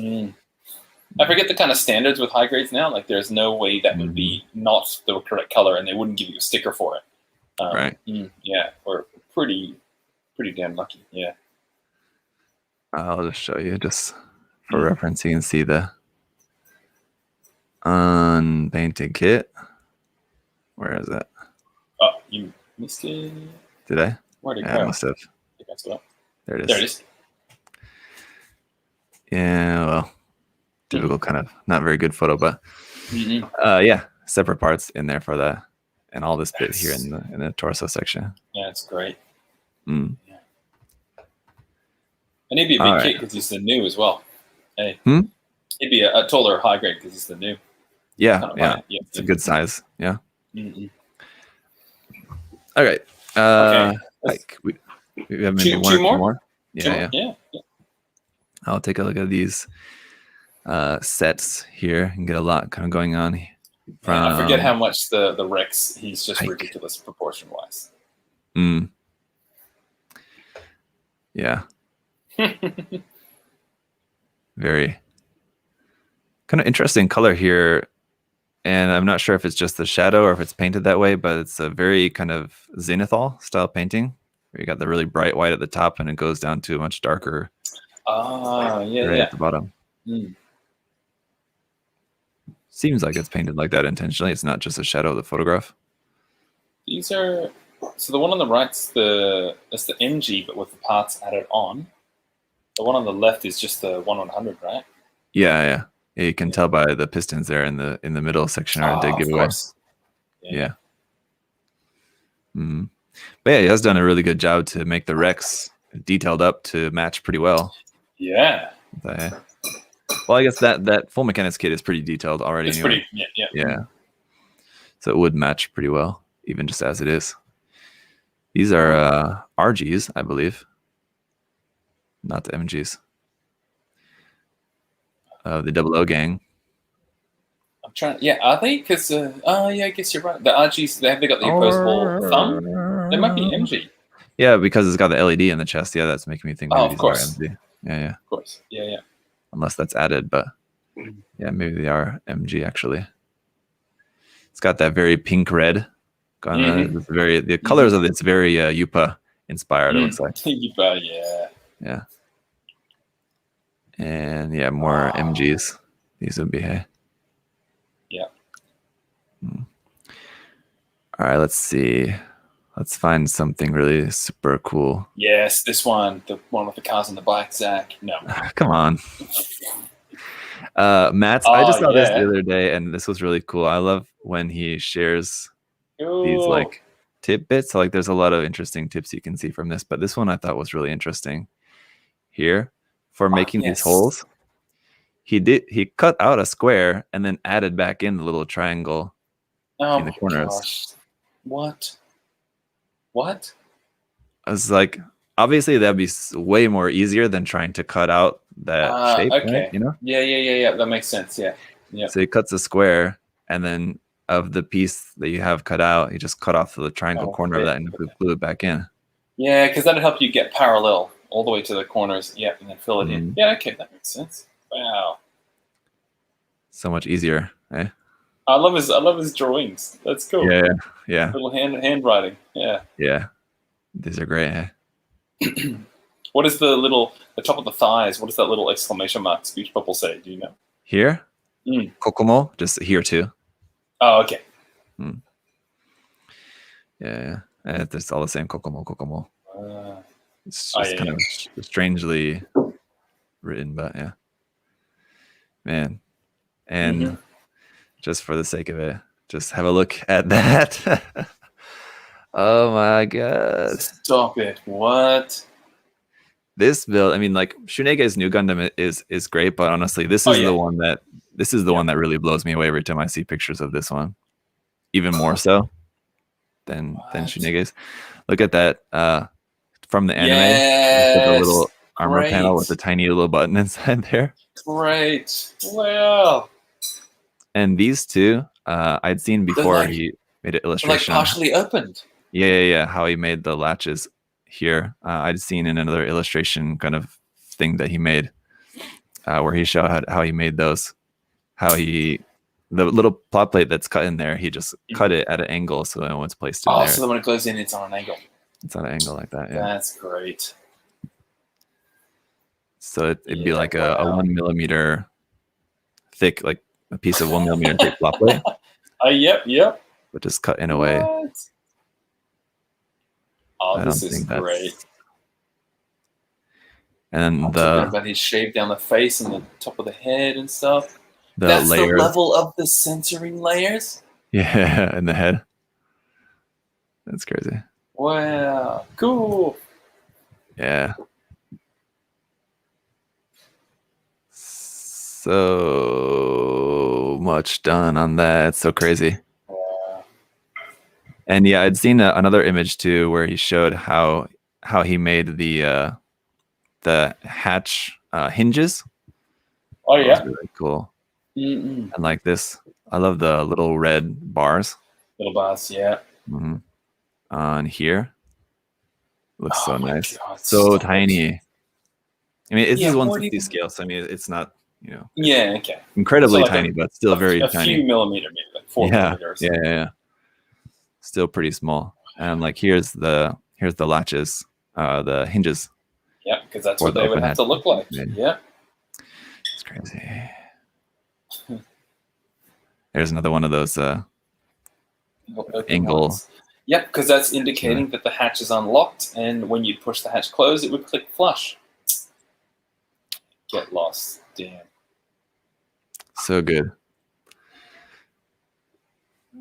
B: I forget the kind of standards with high grades now. Like, there's no way that would be not the correct color, and they wouldn't give you a sticker for it.
A: Right.
B: Yeah, we're pretty damn lucky. Yeah.
A: I'll just show you just for reference. You can see the Unpainted Kit. Where is it?
B: Oh, you missed it.
A: Did I?
B: Where'd it
A: Yeah,
B: go?
A: I must have.
B: You messed it up.
A: There it is.
B: There it is.
A: Yeah, well, typical kind of not very good photo, but yeah, separate parts in there for that, and all this bit here in the torso section.
B: Yeah, it's great.
A: Yeah.
B: And he'd be a big kit because he's the new as well. Hey, he'd be a taller high grade because he's the new.
A: Yeah, it's a good size. Yeah. All right.
B: Okay.
A: Like we have maybe one or two more.
B: Yeah.
A: I'll take a look at these sets here and get a lot kind of going on.
B: I forget how much the Rex. He's just ridiculous proportion wise.
A: Yeah. Very kind of interesting color here, and I'm not sure if it's just the shadow or if it's painted that way, but it's a very kind of zenithal style painting where you got the really bright white at the top and it goes down to a much darker at the bottom. Seems like it's painted like that intentionally. It's not just a shadow of the photograph.
B: These are so the one on the right's the MG, but with the parts added on. The one on the left is just the 1/100, right?
A: Yeah. You can tell by the pistons there in the middle section are a dead giveaway. Yeah. But yeah, he has done a really good job to make the Rex detailed up to match pretty well.
B: Yeah.
A: Well, I guess that full mechanics kit is pretty detailed already.
B: It's
A: anyway.
B: pretty,
A: Yeah. So it would match pretty well, even just as it is. These are RGs, I believe, not the MGs. The 00 gang.
B: I'm trying. Yeah, are they? Because I guess you're right. The RGs, they got the opposable thumb. They might be MG.
A: Yeah, because it's got the LED in the chest. Yeah, that's making me think maybe
B: of course.
A: these are MG. Yeah.
B: Of course. Yeah.
A: Unless that's added, but yeah, maybe they are MG actually. It's got that very pink red. It's the colors of it's very Yupa inspired. It looks like
B: Yupa, yeah.
A: And yeah, more MGs. These would be hey.
B: Yeah.
A: All right, let's see. Let's find something really super cool.
B: Yes, this one, the one with the cars and the bike, Zach. No.
A: Come on. Matt's, I just saw this the other day, and this was really cool. I love when he shares these like tidbits. So, like, there's a lot of interesting tips you can see from this, but this one I thought was really interesting. Here, for making these holes, he cut out a square and then added back in the little triangle in the corners.
B: Gosh. What?
A: I was like, obviously that'd be way more easier than trying to cut out that shape,
B: okay.
A: right? You know?
B: Yeah. That makes sense. Yeah.
A: So he cuts a square, and then of the piece that you have cut out, he just cut off the triangle corner of that and glue it back in.
B: Yeah, because that'd help you get parallel all the way to the corners. Yeah, and then fill it in. Yeah, okay, that makes sense. Wow.
A: So much easier, eh?
B: I love his drawings. That's cool.
A: Yeah.
B: Little handwriting. Yeah.
A: Yeah. These are great, eh?
B: What is the top of the thighs? What does that little exclamation mark speech bubble say? Do you know?
A: Here? Kokomo, just here too.
B: Oh, okay.
A: Yeah. It's all the same. Kokomo. It's just kind of strangely written, but yeah. Man. And just for the sake of it, just have a look at that. Oh my god.
B: Stop it. What?
A: This build, I mean, like Shunege's new Gundam is great, but honestly, this is the one that really blows me away every time I see pictures of this one. Even more so than Shunege's. Look at that from the anime.
B: Yes.
A: The little armor panel with a tiny little button inside there.
B: Great. Wow.
A: And these two, I'd seen before he made an
B: Like
A: illustration.
B: partially opened.
A: Yeah. How he made the latches here. I'd seen in another illustration kind of thing that he made, where he showed how he made those. The little plot plate that's cut in there, he just cut it at an angle so that when it's placed in there.
B: So when it goes in, it's on an angle.
A: It's on an angle like that. Yeah.
B: That's great.
A: So it'd be like a 1 millimeter thick, like a piece of 1 millimeter thick plot plate.
B: Yep.
A: But just cut in a way.
B: Oh, this is great.
A: And
B: about his shape down the face and the top of the head and stuff.
A: That's
B: the level of the censoring layers.
A: Yeah, in the head. That's crazy.
B: Wow, cool.
A: Yeah. So much done on that. It's so crazy.
B: Yeah.
A: And yeah, I'd seen another image too where he showed how he made the hatch hinges.
B: Oh yeah,
A: that was really cool.
B: Mm-mm.
A: And like this, I love the little red bars.
B: Little bars, yeah.
A: Mm-hmm. On here, looks so nice.
B: God,
A: so tiny. I mean, it's
B: Yeah,
A: just
B: what
A: 160
B: even-
A: scale, so I mean, it's not
B: Yeah, okay.
A: incredibly
B: So like
A: tiny, but still very
B: a
A: tiny.
B: few millimeter, maybe like 4 millimeters.
A: Yeah. Still pretty small. And like here's the latches, the hinges.
B: Yeah, because that's
A: Or
B: what
A: the
B: they would
A: open
B: have to
A: hatch.
B: look like.
A: Yeah. It's crazy. There's another one of those angle.
B: Ones. Yep, because that's indicating that the hatch is unlocked, and when you push the hatch closed, it would click flush. Get lost. Damn.
A: So good.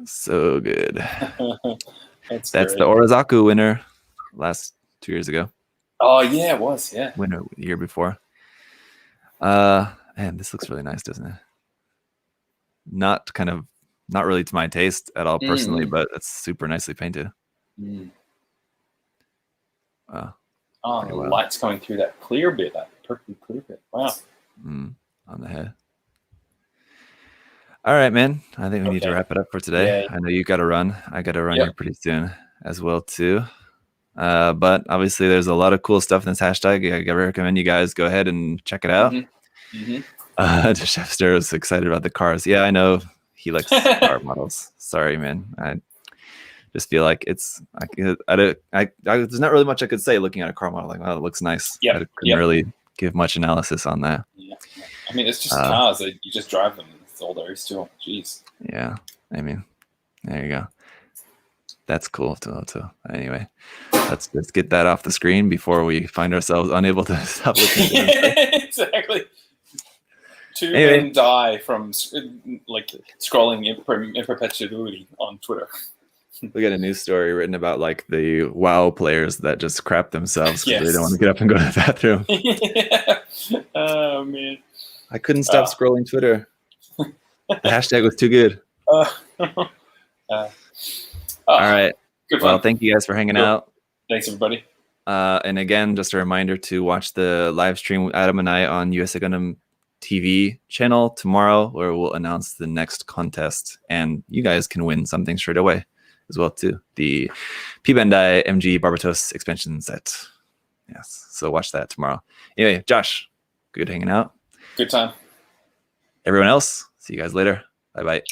A: So good.
B: That's
A: the
B: great.
A: Orizaku winner last 2 years ago.
B: Oh yeah, it was, yeah.
A: Winner the year before. Man, this looks really nice, doesn't it? Not really to my taste at all personally, but it's super nicely painted. Wow.
B: Oh, the light's coming through that clear bit, that purple clear bit. Wow.
A: On the head. All right, man. I think we need to wrap it up for today.
B: Yeah.
A: I know you got to run. I got to run here pretty soon as well too. But obviously, there's a lot of cool stuff in this hashtag. I recommend you guys go ahead and check it out. Chefster is excited about the cars. Yeah, I know he likes car models. Sorry, man. I just feel like there's not really much I could say looking at a car model. Like, wow, it looks nice.
B: Yeah,
A: I couldn't really give much analysis on that.
B: Yeah. I mean, it's just cars. You just drive them. That's all there is to them. Jeez.
A: Yeah. I mean, there you go. That's cool too. Anyway, let's get that off the screen before we find ourselves unable to stop looking at it.
B: Exactly. Two men die from like scrolling in perpetuity on Twitter.
A: We got a news story written about like the WoW players that just crap themselves because they don't want to get up and go to the bathroom.
B: Yeah. Oh man.
A: I couldn't stop scrolling Twitter. The hashtag was too good. All right.
B: Good
A: well,
B: fun.
A: thank you guys for hanging out.
B: Thanks, everybody.
A: And again, just a reminder to watch the live stream with Adam and I on USA Gundam TV channel tomorrow, where we'll announce the next contest, and you guys can win something straight away as well too. The P Bandai MG Barbatos expansion set. Yes. So watch that tomorrow. Anyway, Josh, good hanging out.
B: Good time.
A: Everyone else, see you guys later. Bye-bye.